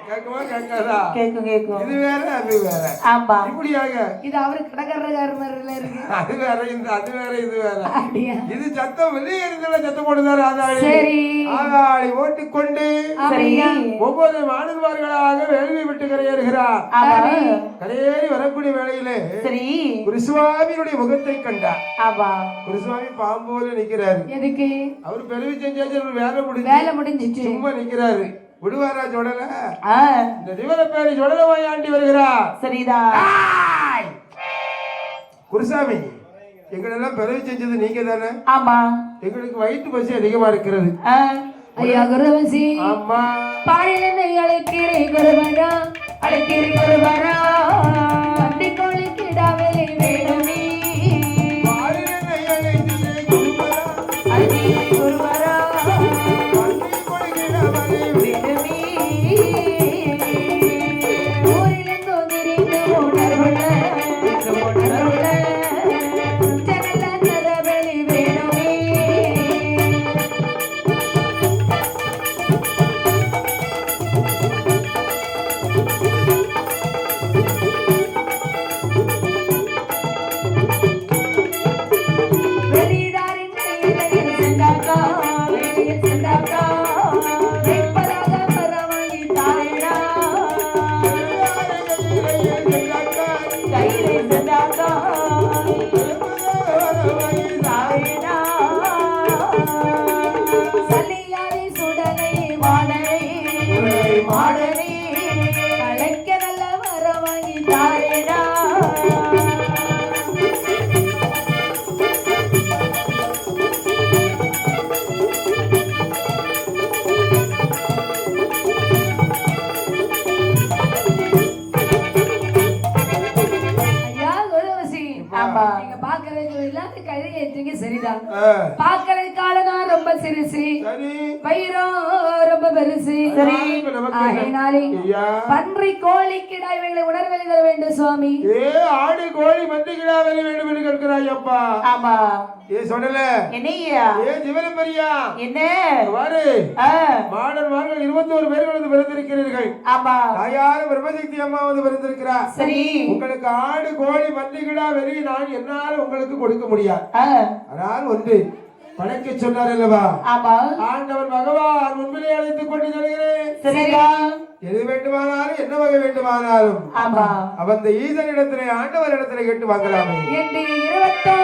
கேட்குமா கேட்காதா கேக்கும் கேக்கும் இது வேற அது வேற ஆமா இப்படியாக இது அவரு கடற்கரைக்கார மாதிரில இருக்கு அது வேற இந்த அது வேற இது வேற அப்படியா இது சத்தம் வெளியே இருந்தால சத்தம் போடுதாரு ஆதாளி சரி ஆதாளி ஓட்டிக்கொண்டு அப்படியா ஒவ்வொரு மாணவர்களாக வேள்வி விட்டு கரையேறுகிறார் கரையேறி வரக்கூடிய வேளையிலே சரி குருசுவாமியுடைய முகத்தை கண்டார் ஆமா குருசுவாமி பாம்போல நிக்கிறாரு எதுக்கு அவர் பெருவி செஞ்சாச்சு வேலை முடிஞ்சிச்சு சும்மா நிக்கிறாரு விடுவாரா சொடல இந்த திவர பேரு சொடலவாய் ஆண்டி வருகிறார் சரிதா குருசாமி எங்களெல்லாம் பிறவி செஞ்சது நீங்க தானே ஆமா எங்களுக்கு வயிற்று பசி அதிகமா இருக்கிறது ஐயா குருவசி ஆமா பாடினை அழைக்கிறே குருவரா அழைக்கிறே குருவரா அண்டி கோழி கிடாவலை வேணுமே பாலினை அழைக்கிறே குருவரா அழைக்கிறே குருவரா அண்டி கோழி கிடாவலை வேணுமே ஊரிலிருந்து திரிந்து உணர்வுள்ள ஜனல நரவெளி வேணுமே மாடனே அழைக்க நல்ல வர வாங்கி தாரேடா ஐயா குருவசி ஆமா நீங்க பாக்குறதுக்கு இல்லாத கழுதை ஏற்றுங்க சரிதான் பாக்குறதுக்கால நான் ரொம்ப சிறுசு சரி வயிறம் ரொம்ப பெருசு சரி ஆகையினாலே பன்றி கோழி கிடா இவைகளை உணர்வெளி தர வேண்டும் சுவாமி ஏ ஆடு கோழி மந்தி கிடாவலை வேண்டும் என்று கேட்கிறாய் அப்பா ஆமா ஏ சொல்லல என்னையா ஏ சிவனப்பரியா என்ன வாரு மாடன்மார்கள் 21 பேர்கள் வந்து பிறந்திருக்கிறீர்கள் ஆமா தாயார பிரம்மசக்தி அம்மா வந்து பிறந்திருக்கிறார் சரி உங்களுக்கு ஆடு கோழி மந்தி கிடா வெளி நான் என்னால் உங்களுக்கு கொடுக்க முடியாது ஆனால் ஒன்று படைக்க சொன்னார் அல்லவா ஆமா ஆண்டவர் பகவான் முன்பிலே அழைத்துக் கொண்டு சொல்கிறேன் சரிதா எது வேண்டுமானாலும் என்ன வகை வேண்டுமானாலும் ஆமா அவன் இந்த ஈசனிடத்திலே ஆண்டவர் இடத்திலே கேட்டு வாங்கலாமே என்று 26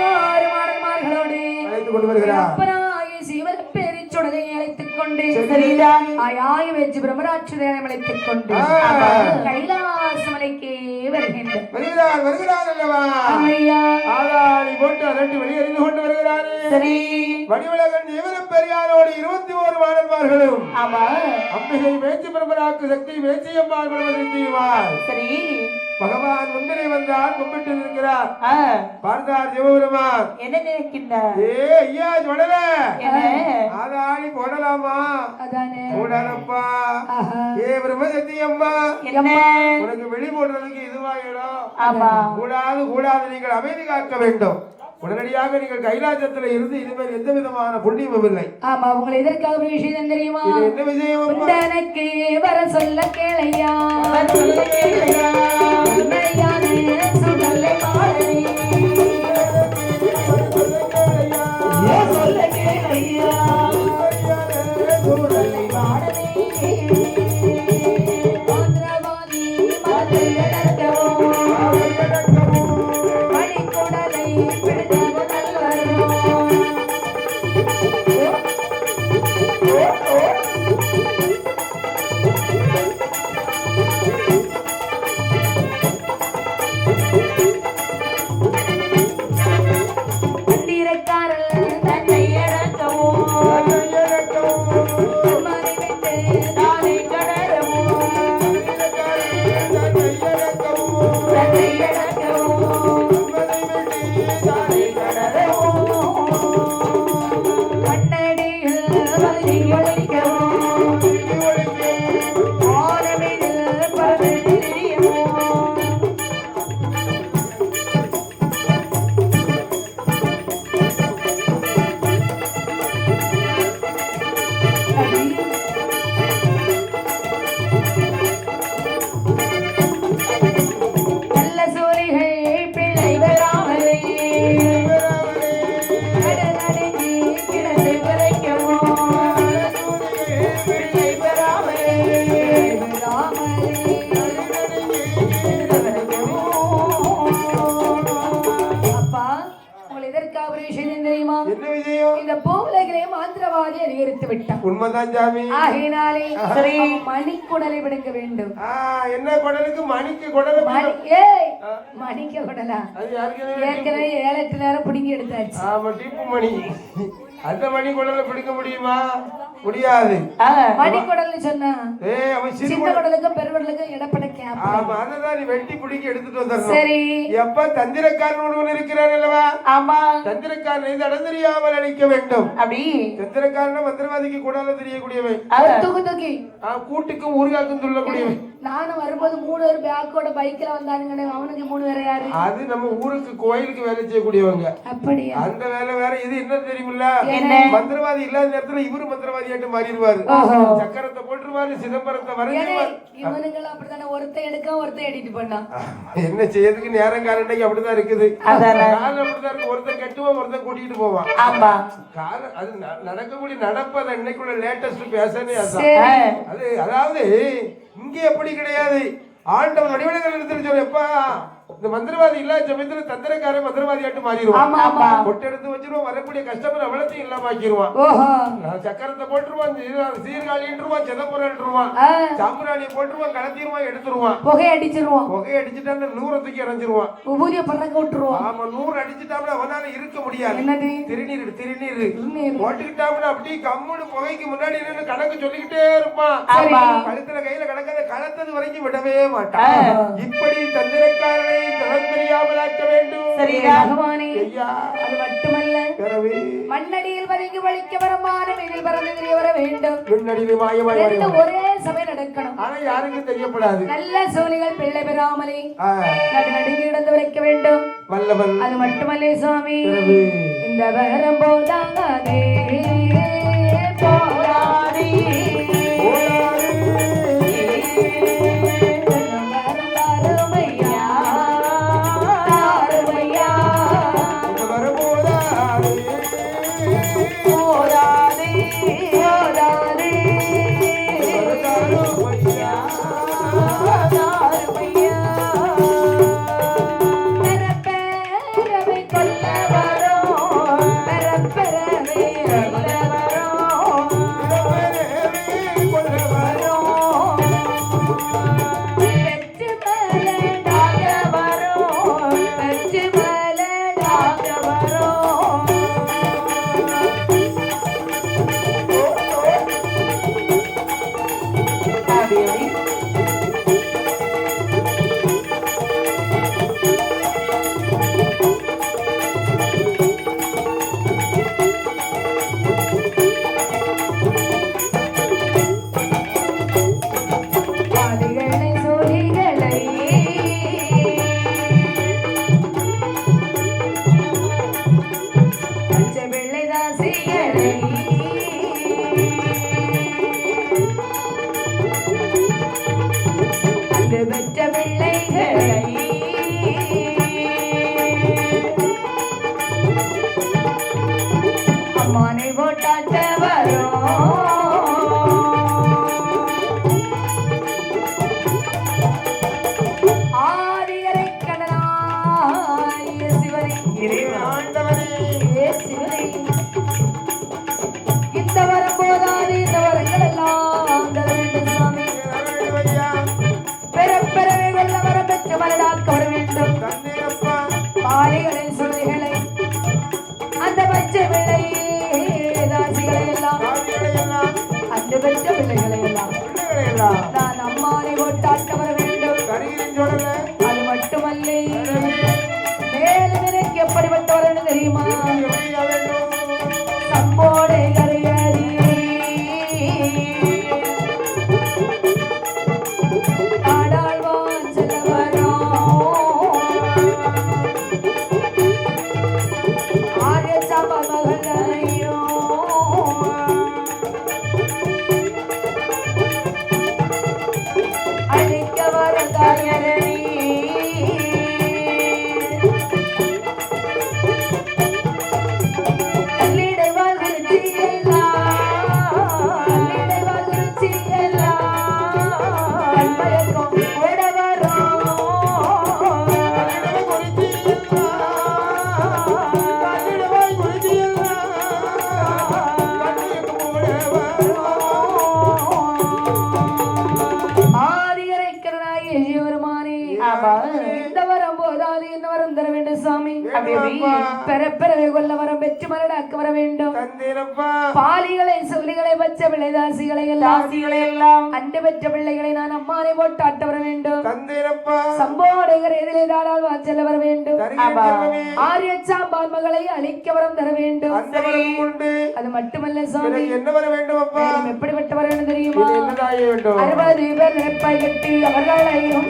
மாடன்மார்களோடு அழைத்துக் கொண்டு வருகிறார் அப்பனாகி சிவபெரிச்சுடலை அழைத்துக் கொண்டு சரிதான் ஆயாய வெஜ் பிரம்மராட்சுரை அழைத்துக் கொண்டு கைலாசமலைக்கே வருகின்றார் வருகிறார் அல்லவா ஆமையா ஆதாளி போட்டு அதட்டி வெளியறிந்து கொண்டு வருகிறாரே சரி வடிவழகன் இவரும் பெரியாரோடு 21 மாணவர்களும் ஆமா அம்பிகை மேய்ச்சி பிரம்மராக்கு சக்தி மேய்ச்சியம்மாள் பிரம்மசக்தியுமாள் சரி பகவான் முன்னிலை வந்தால் கும்பிட்டு இருக்கிறார் பார்த்தார் சிவபெருமான் என்ன நினைக்கின்றார் ஏ ஐயா சொல்லல என்ன ஆதாளி போடலாமா அதானே போடலப்பா ஏ பிரம்மசக்தி அம்மா என்ன உனக்கு வெளி போடுறதுக்கு இதுவாயிடும் ஆமா கூடாது கூடாது நீங்கள் அமைதி காக்க வேண்டும் உடனடியாக நீங்கள் கைலாசத்துல இருந்து இனிமேல் எந்த விதமான புண்ணியமும் இல்லை ஆமா உங்களை எதற்காக ஒரு விஷயம் தெரியுமா இது என்ன விஷயம் எனக்கு வர சொல்ல கேளையா சுடலை மாடனே சொல்ல கேளையா சுடலை மாடனே மந்திரவாதி மதத்தில் மணிக்குடலை பிடித்தவ நல்லவரோ எதற்காக ஒரு விஷயம் தெரியுமா? என்ன விஷயம்? இந்த பூவுலகிலே மந்திரவாதி அதிகரித்து விட்டான். உண்மைதான் சாமி. ஆகையினாலே மணிக்குடலை விடுக்க வேண்டும். என்ன குடலுக்கு? மணிக்கு குடல். மணிக்க குடலா? அது யாருக்கு? ஏற்கனவே 7-8 நேரம் பிடிங்கி எடுத்தாச்சு. ஆமா, டீப்பு மணி. அந்த மணி குடலை பிடிக்க முடியுமா? முடியாது. மணிக்குடல்னு சொன்னா அவன் சின்ன குடலுக்கும் பெருகுடலுக்கும் இடப்பட கேப். ஆமா, அததான் நீ வெட்டி பிடிக்க எடுத்துட்டு வந்துடணும். சரி. எப்ப தந்திரக்காரன் ஒருவன் இருக்கிறான் அல்லவா? ஆமா. தந்திரக்காரனை இடம் தெரியாமல் அழிக்க வேண்டும். அப்படி தந்திரக்காரன மந்திரவாதிக்கு கூடால தெரியக்கூடியவன். தூக்கி கூட்டுக்கும் ஊருகாக்கும் சொல்லக்கூடியவன். நானும் வரும்போது 3 பேர் பேக்கோட பைக்ல வந்தானுங்க. அவனுக்கு 3 பேர் யாரு? அது நம்ம ஊருக்கு கோயிலுக்கு வேலை செய்யக்கூடியவங்க. அப்படியா? அந்த வேலை வேற. இது என்ன தெரியுமில்ல? மந்திரவாதி இல்லாத நேரத்துல இவரு மந்திரவாதியாட்டு மாறிடுவாரு. சக்கரத்தை போட்டுருவாரு, சிதம்பரத்தை வரைஞ்சிருவாரு. இவனுங்கள அப்படித்தானே, ஒருத்தன் எடுக்க ஒருத்தன் எடிட் பண்ணான். என்ன செய்யறதுக்கு நேரம் காலண்டைக்கு அப்படிதான் இருக்குது. காலம் அப்படிதான் இருக்கு. ஒருத்தன் கட்டுவான், ஒருத்தன் கூட்டிட்டு போவான். ஆமா, காலம் அது நடக்கக்கூடிய நடப்பு. அது இன்னைக்குள்ள லேட்டஸ்ட் பேசனே அது. அதாவது இங்கே எப்படி கிடையாது. ஆண்டவன் வடிவங்கள் எடுத்துட்டு எப்பா இந்த மந்திரவாதி இல்லாத சமயத்துல தந்திரக்காரன் மந்திரவாதியாட்டு மாறிடுவான். பொட்டு எடுத்து வச்சிருவான். வரக்கூடிய கஸ்டமர் அவ்வளத்தையும் இல்லாம ஆக்கிடுவான். சக்கரத்தை போட்டுருவான், சீர்காழின்றுவான், சிதம்பரம்ன்றுவான், சாம்பராணியை போட்டுருவான், கடத்திடுவான், எடுத்துருவான், புகை அடிச்சிருவான். புகை அடிச்சுட்டான்னு 100 தூக்கி இறஞ்சிருவான். உபூதிய பறக்க விட்டுருவான். ஆமா, 100 அடிச்சுட்டாம்னா அவனால இருக்க முடியாது. என்னது? திருநீர் போட்டுக்கிட்டாம்னா அப்படியே கம்முன்னு புகைக்கு முன்னாடி நின்று கணக்கு சொல்லிக்கிட்டே இருப்பான். கழுத்துல கையில கணக்காத கலத்தது வரைக்கும் விடவே மாட்டான். இப்படி தந்திரக்காரனை தெரியாமலாக்க வேண்டும். பகவானே, அது மட்டுமல்ல, மண்ணடியில் வரைக்கு வலிக்க வரமானம் இதில் பறந்து தெரிய வர வேண்டும். முன்னடியில் மாயமாய் ஒரே சபை நடக்கணும். ஆனா யாருக்கும் தெரியப்படாது. நல்ல சோழிகள் பிள்ளை பெறாமலே நடுங்கி இடந்து வைக்க வேண்டும். வல்லவன். அது மட்டுமல்ல சுவாமி, இந்த வரம் போதாதே போராடி Bye. பெறப்பெறவே கொள்ள வரம் பெற்று மரணாக்க வர வேண்டும். பாலிகளை சொல்லிகளை பச்ச பிள்ளைதாசிகளை எல்லாம் அண்டு பெற்ற பிள்ளைகளை நான் அம்மானை போட்டு ஆட்ட வர வேண்டும். சம்போடைகர் எதிலே தாடால் வாச்சல்ல வர வேண்டும். ஆரியச்சாம்பான் மகளை அழிக்க வரம் தர வேண்டும். அது மட்டுமல்ல சுவாமி, என்ன வர வேண்டும் அப்பா? எப்படிப்பட்ட வர வேண்டும் தெரியுமா? 60 பேர் நெருப்பாய் கட்டி அவர்களையும்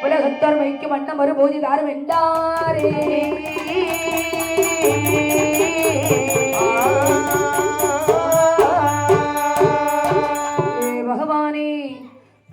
உலகத்தோர்மைக்கு வண்ணம் ஒரு போதி தாரும் என்றாரே. பகவானே,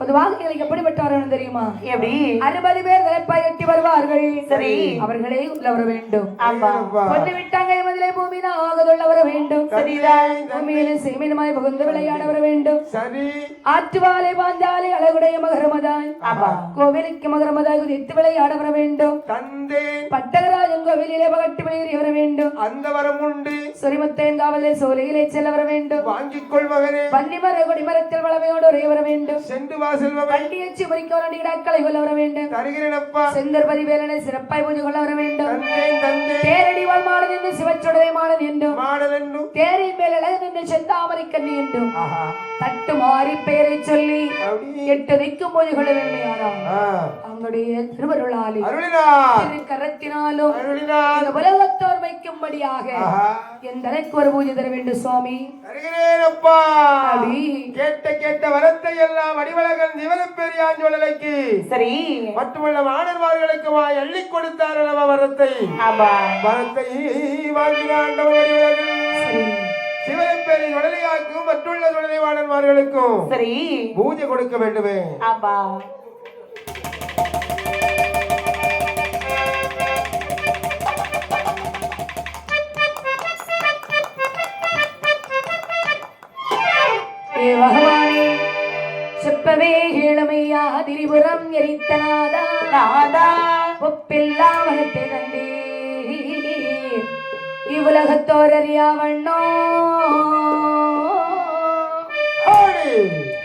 பொதுவாக எங்களுக்கு எப்படிப்பட்டவர்கள் தெரியுமா? எப்படி? 60 பேர் தலைப்பாய் கட்டி வருவார்கள். சரி, அவர்களே உள்ள வர வேண்டும். ஆமா, கொண்டு விட்டாங்க எமதிலே பூமியில ஆகதுள்ள வர வேண்டும். சரிதான், பூமியில சேமினமாய் புகுந்து விளையாட வர வேண்டும். சரி, ஆற்றுவாலை பாஞ்சாலை அழகுடைய மகரமதாய். ஆமா, கோவிலுக்கு மகரமதாய் குதித்து விளையாட வர வேண்டும். தந்தே பட்டகராஜன் கோவிலிலே பகட்டு வெளியேறி வர வேண்டும். அந்த வரம் உண்டு. சொரிமுத்தேன் காவலே சோலையிலே செல்ல வர வேண்டும். வாங்கிக் கொள் மகனே. வன்னிமர கொடிமரத்தில் வளமையோடு ஒரே வர வேண்டும். சென்று வண்டியச்சி பறிக்க வர நீடாக்களை கொள்ள வர வேண்டும். செந்தர் பதிவேலனை சிறப்பாய் பூஜை கொள்ள வர வேண்டும். தேரடி வாழ்மாடன் என்று சிவச்சுடரை மாடன் என்றும் தேரின் மேல் அழகு நின்று செந்தாமரை கண்ணி என்றும் தட்டு மாறி பெயரை சொல்லி 8 திக்கும் பூஜை கொள்ள வேண்டுமானாம். அவங்களுடைய திருவருளாலே கரத்தினாலும் உலகத்தோர் வைக்கும்படியாக என் தலைக்கு ஒரு பூஜை தர வேண்டும் சுவாமி. கேட்ட வரத்தை எல்லாம் அடிவழகன் சிவனப்பெரியான் சொல்லலைக்கு சரி மட்டுமல்ல மாணவர்களுக்கு அள்ளி கொடுத்தார் அல்லவா வரத்தை. வரத்தை வாங்கினான் சிவனப்பெரிய உடலையாக்கும் மற்றுள்ள உடலை மாணவர்களுக்கும் சரி பூஜை கொடுக்க வேண்டுமே. ஆமா, பகவானே செப்பவே இளமையா திரிபுரம் எரித்தனாதா ஒப்பில்லாமத்தை தந்தே இவ்வுலகத்தோர் அறியாவண்ணோ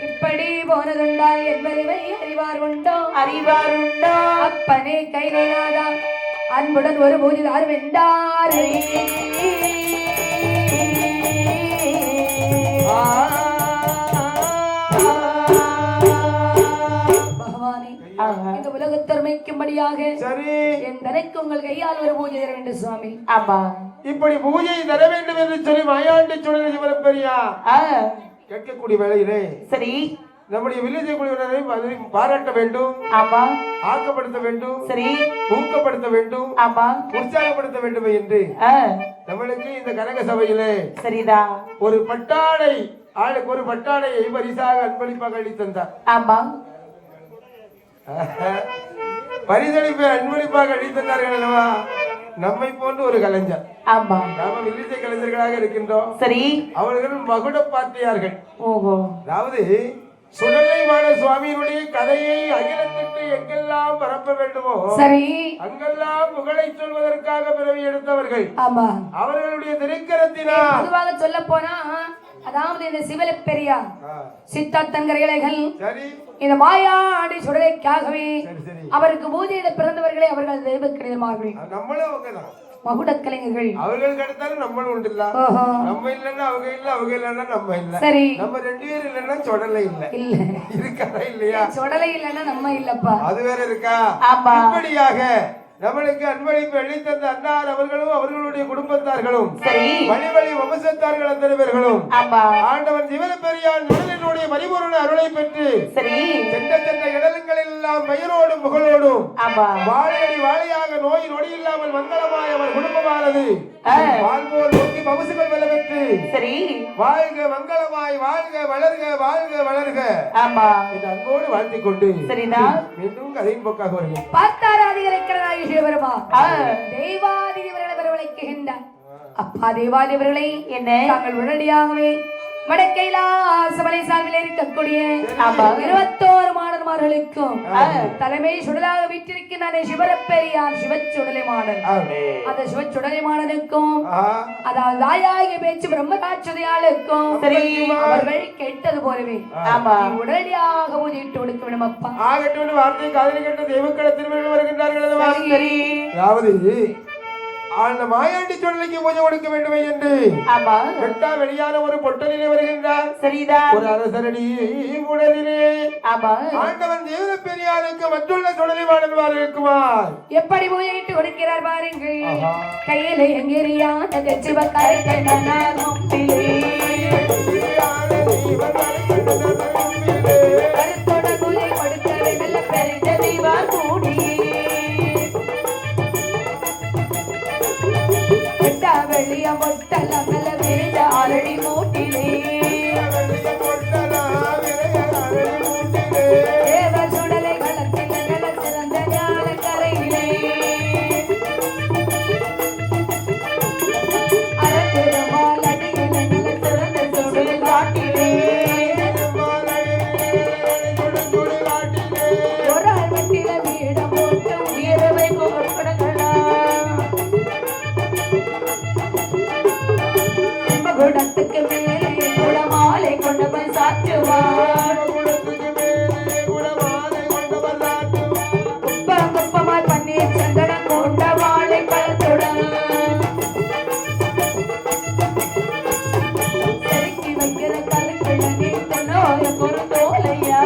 இப்படி போனதுண்டால் என்பதை அறிவார் உண்டோ அப்பனே கைலைநாதா அன்புடன் ஒரு பூஜைதார் வென்றாரே பகவானே இந்த உலகத்தர்மைக்கும்படியாக என் தனக்கு உங்கள் கையால் ஒரு பூஜை தர வேண்டும் சுவாமி. ஆமா, இப்படி பூஜை தர வேண்டும் என்று சொல்லி மாயாண்டி சுடலை சிவரப்பெரியா கேட்கக்கூடிய வேளையிலே சரி நம்முடைய வில்லேஜ் குழுவினரை பாராட்ட வேண்டும். ஆமா, ஆக்கப்படுத்த வேண்டும். சரி, ஊக்கப்படுத்த வேண்டும். ஆமா, உற்சாகப்படுத்த வேண்டும் என்று நம்மளுக்கு இந்த கனக சபையிலே சரிதான் ஒரு பட்டாடை ஆளுக்கு ஒரு பட்டாடையை பரிசாக அன்பளிப்பாக அளித்தந்தார். ஆமா, பரிசளிப்பை அன்பளிப்பாக அளித்தந்தார்கள் அல்லவா? நம்மை போன்று ஒரு கலைஞர். ஆமா, நாம வில்லேஜ் கலைஞர்களாக இருக்கின்றோம். சரி, அவர்கள் மகுட பார்த்தியார்கள். ஓஹோ, அதாவது சுடலைமான சுவாமியினுடைய கதையை அகிலத்திற்கு எங்கெல்லாம் பரப்ப வேண்டுமோ சரி அங்கெல்லாம் புகழை சொல்வதற்காக பிறவி எடுத்தவர்கள். ஆமா, அவர்களுடைய திருக்கரத்தினால் பொதுவாக சொல்ல போனா அதாவது இந்த சிவல பெரியார் சித்தார்த்தங்கர் இலைகள் இந்த மாயாண்டி சுடலைக்காகவே அவருக்கு பூஜையிட பிறந்தவர்களே அவர்கள் தெய்வ கணிதமார்கள். நம்மளும் அவங்கதான் மகுட கலைஞர்கள். அவர்களுக்கு அடுத்தாலும் நம்மளும் உண்டு இல்ல. நம்ம இல்லன்னா அவங்க இல்ல, அவங்க இல்லன்னா நம்ம இல்ல. சரி, நம்ம ரெண்டு பேரும் இல்லன்னா சொடலை இல்ல. இல்ல இருக்கா இல்லையா? சொடலை இல்லன்னா நம்ம இல்லப்பா. அது வேற இருக்கா? இப்படியாக நம்மளுக்கு அன்பளிப்பு அளித்தந்த அன்னார் அவர்களும் அவர்களுடைய குடும்பத்தார்களும் வழி வழி வம்சத்தார்கள் அத்தனை பேர்களும் ஆண்டவன் சிவபெரியான் உடலினுடைய மணிபூரண அருளை பெற்று சென்ற சென்ற இடங்களில் எல்லாம் பெயரோடும் புகழோடும் வாழையடி வாழையாக நோய் நொடி இல்லாமல் மங்களமாய் அவர் குடும்பமானது வாழ்வோர் நோக்கி பவுசுகள் வெல்ல பெற்று வாழ்க மங்களமாய் வாழ்க வளர்க வாழ்க வளர்க இந்த அன்போடு வாழ்த்திக் கொண்டு மீண்டும் கதையின் போக்காக வருகிறேன். அப்பா தேவாதிபர்களை என்ன தாங்கள் உடனடியாகவே வடக்கைலாசமலை சார்பில் இருக்கக்கூடிய 21 மாணவர்களுக்கும் தலைமை சுடலாக வீட்டிருக்கிறானே சிவரப்பெரியார் சிவச்சுடலை மாடல் அந்த சிவச்சுடலை மாடலுக்கும் அதாவது தாயாகிய பேச்சு பிரம்மராட்சதையாளுக்கும் அவர்கள் கேட்டது போலவே உடனடியாக பூஜையிட்டு கொடுக்க வேண்டும். அப்பா ஆகட்டும் வார்த்தை காதலி கேட்ட தெய்வக்கள திருமணம் வருகின்றார்கள். அந்த மாயாண்டி சுடலைக்கு பூஜை கொடுக்க வேண்டும் என்று வெட்டா வெளியான ஒரு பொட்டலிலே வருகின்றார். ஒரு அரசரடி உடலிலே ஆண்டவன் தேவர பெரியாருக்கு மற்றுள்ள சுடலை மாடல் இருக்குமார் எப்படி பூஜையிட்டு கொடுக்கிறார் பாருங்கள். கையில எங்கிரியான சிவக்காரை கருத்தோட பூஜை கொடுக்க நல்ல பெரிய தெய்வா கூடி வெளிய மொட்டல மேல விழுந்த அரடி மூட்டிலே தேவ சுடலை களத்தில் நல்ல சிறந்த ஞான கரையிலே அரத்திருமால் அடியில் நல்ல சிறந்த சுடலை காட்டிலே ஒரு ஆள் வட்டில வீடம் போட்டு உயரவை கொடுக்கலாம். குடத்துக்கு மேலே குடமாலை கொண்டவன் சாற்றுவார். குப்பம் குப்பமாய் பன்னீர் சந்தனம் கொண்ட வாழை பழத்துடன் செருக்கி வைக்கிற கருக்கிழமை நோய பொறுத்தோலையா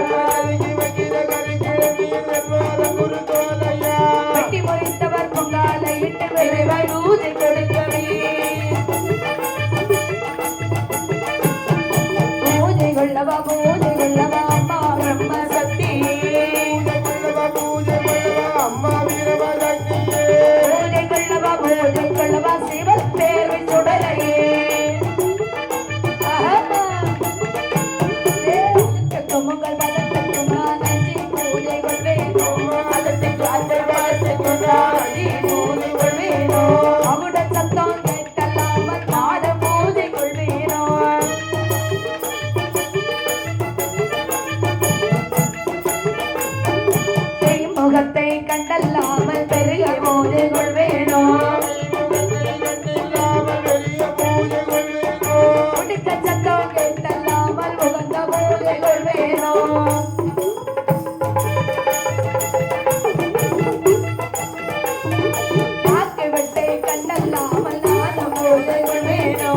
வெட்டி முறித்தவர் பொங்காலை இட்டு விரைவாய் பூஜை கொடுக்கவே பூஜை கொள்ளவா அம்மா பிரம்ம சக்தி பூஜை கொள்ளவா சிவன் பேர்வை சுடலையே உங்கள் பதத்துக்கும் நான் நன்றி பூஜை கொள்வேனோ பூஜை கொள்வேனோ அமுட சத்தம் கேட்டல்லாமல் நாட பூஜை கொள்வேனோ முகத்தை கண்டல்லாமல் பெரிய பூஜை கொள்வேனோ முடிக்க சத்தம் கேட்டல்லாமல் உகந்த பூஜை பூஜை கொள்வேனோ காக்கு வெட்டை கண்டல்லாமல் நானும் பூஜை கொள்வேனோ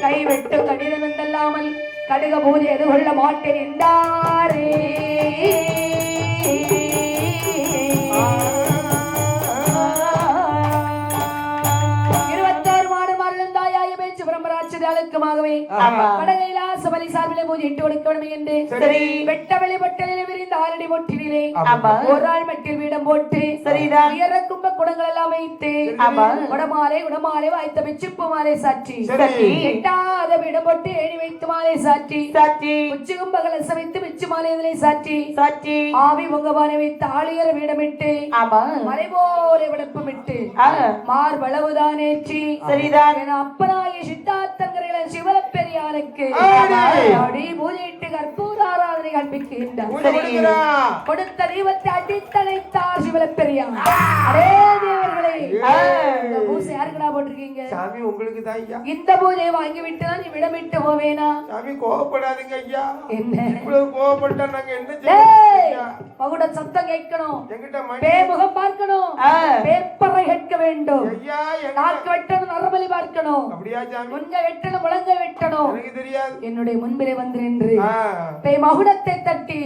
கைவிட்டு கடிதம் என்றல்லாமல் கடுக பூஜை எதிர்கொள்ள மாட்டேன் என்றாரே பூஜை இட்டு கொடுக்கணும் என்று வெட்ட வெளிப்பட்டலில் விரிந்த ஆரடி மொட்டிலே ஒரு ஆள் மெட்டில் வீடம் போட்டு உயர கும்ப குடங்கள் எல்லாம் வைத்து குடமாலை குடமாலை வாய்த்த பிச்சுப்பு மாலை சாற்றி எட்டாத வீடம் போட்டு ஏணி வைத்து மாலை சாற்றி உச்சி கும்பகளை சமைத்து பிச்சு மாலை இதனை சாற்றி ஆவி பொங்கபானை வைத்து ஆளியர வீடமிட்டு மலை போல விளப்பமிட்டு மார்பளவுதான் ஏற்றி என அப்பனாய சித்தார்த்தங்கரை சிவபெரியாருக்கு பூஜையிட்டு கற்பூர ஆராதனை கற்பிக்கின்றார் கொடுத்த தீபத்தை அடித்தழைத்தார் சிவபெரியார். அரே தேவர்களே, இந்த பூஜை யாருக்குடா போட்டிருக்கீங்க? சாமி உங்களுக்கு தான் ஐயா. இந்த பூஜையை வாங்கி விட்டு தான் நீ விடமிட்டு போவேனா? சாமி கோவப்படாதீங்க ஐயா. என்ன இவ்வளவு கோவப்பட்டா நாங்க என்ன செய்யணும்? மகுட சத்தம் கேட்கணும், எங்கிட்ட பேமுகம் பார்க்கணும், பேப்பரை கேட்க வேண்டும், ஐயா. நாக்கு வெட்டணும், நரபலி பார்க்கணும். அப்படியா சாமி? முன்க வெட்டணும், முழங்க வெட்டணும். எனக்கு தெரியாது. என்னுடைய முன்பிலே வந்து நின்று மகுடத்தை தட்டி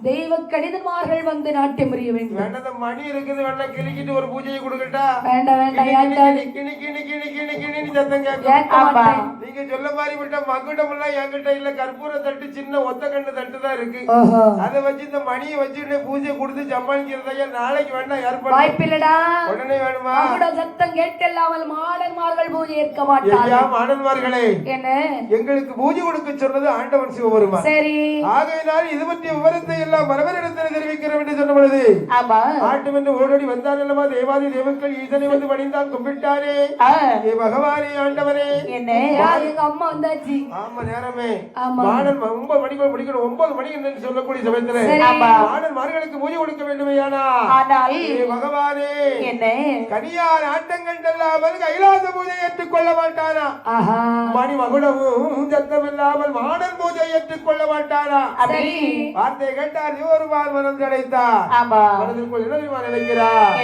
தெய்வ கடிதமார்கள் வந்து நாட்டியம் புரிய வேண்டும். வேண்டாத மணி இருக்குது, வேண்டாம் கிளிக்கிட்டு ஒரு பூஜையை கொடுக்கட்டா? வேண்டாம் வேண்டாம். சத்தம் கேட்கும். நீங்க சொல்ல மாதிரி விட்ட மகுடம் எல்லாம் என்கிட்ட இல்ல. கற்பூர தட்டு சின்ன ஒத்த கண்ணு தட்டு தான் இருக்கு. அதை வச்சு இந்த மணியை வச்சு பூஜை கொடுத்து சமாளிக்கிறதா? நாளைக்கு வேண்டாம் ஏற்பாடு. வாய்ப்பில்லடா. உடனே வேணுமா? மகுட சத்தம் கேட்டல்லாமல் மாடன்மார்கள் பூஜை ஏற்க மாட்டார்கள். மாடன்மார்களே, என்ன எங்களுக்கு பூஜை கொடுக்க சொன்னது ஆண்டவன் சிவபெருமான். சரி, ஆகையினால் இது பற்றிய விவரத்தை எல்லாம் மரபரிடத்தில் தெரிவிக்கிறோம் என்று சொன்ன பொழுது ஆட்டம் என்று ஓடோடி வந்தார் அல்லவா தேவாதி தேவர்கள் ஈசனை வந்து பணிந்தான் கும்பிட்டாரே. ஏ பகவானே, ஆண்டவனே, என்ன எங்க அம்மா வந்தாச்சு. ஆமா, நேரமே மாடன் 9 மணிக்கு படிக்கணும். 9 மணிக்கு என்று சொல்லக்கூடிய சமயத்துல மாடன் மார்களுக்கு பூஜை கொடுக்க வேண்டுமையானா பகவானே, என்ன கனியார் ஆட்டங்கள் இல்லாமல் கைலாச பூஜை ஏற்றுக்கொள்ள மாட்டானா? மணி மகுடமும் சத்தம் இல்லாமல் மாடன் பூஜை ஏற்றுக்கொள்ள மாட்டானா? வார்த்தை கேட்டார் சிவபெருமான் மனம் கிடைத்தார். மனதிற்குள் என்ன நினைக்கிறார்?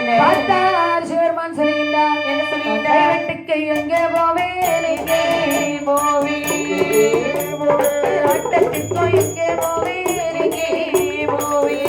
சிவபெருமான் சொல்லுகின்றார், என்ன சொல்லுகின்றார்? எங்கே போவேன், எங்கே போவேன், எங்கே போவேன், எங்கே போவேன்,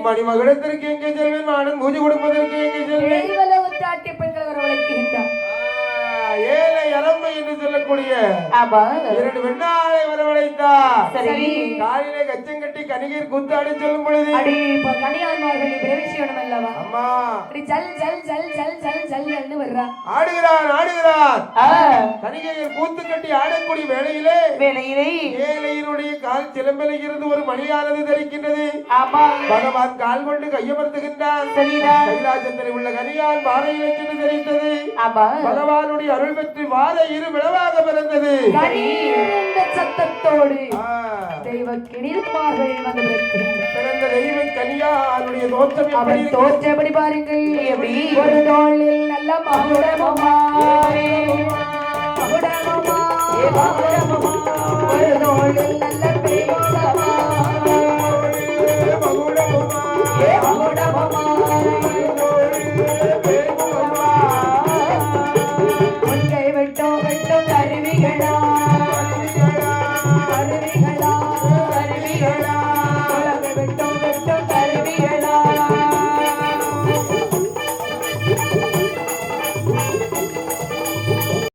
மணிமகுடத்திற்கு எங்கே செல்வேன்? மாடன் பூஜை கொடுப்பதற்கு எங்கே செல்வேன்? பெண்கள் வரவழைக்கின்றார். ஏழை அரம்பை என்று சொல்லக்கூடிய 2 வெண்ணாளை வரவழைத்தார். காலிலே கச்சம் கட்டி கணிகர் குத்தாடி சொல்லும் பொழுது ஆடுகிறான். கணிகையர் கூத்து கட்டி ஆடக்கூடிய வேளையிலே ஏழையினுடைய கால் சிலம்பில் இருந்து ஒரு மணியானது தெரிக்கின்றது பகவான் கால் கொண்டு கையமர்த்துகின்றான் கைலாசத்தில் உள்ள கனியான் வாரையில் சென்று தெரிந்தது பகவானுடைய அருள் பெற்று வாரை இரு விளவாக பிறந்தது சத்தத்தோடு தெய்வ கிணில்மார்கள் வந்து பிறந்த தெய்வ கனியானுடைய தோற்றம் எப்படி பாருங்கள் ஒரு தோளில் நல்ல மகுடமுமா ஒரு தோளில் நல்ல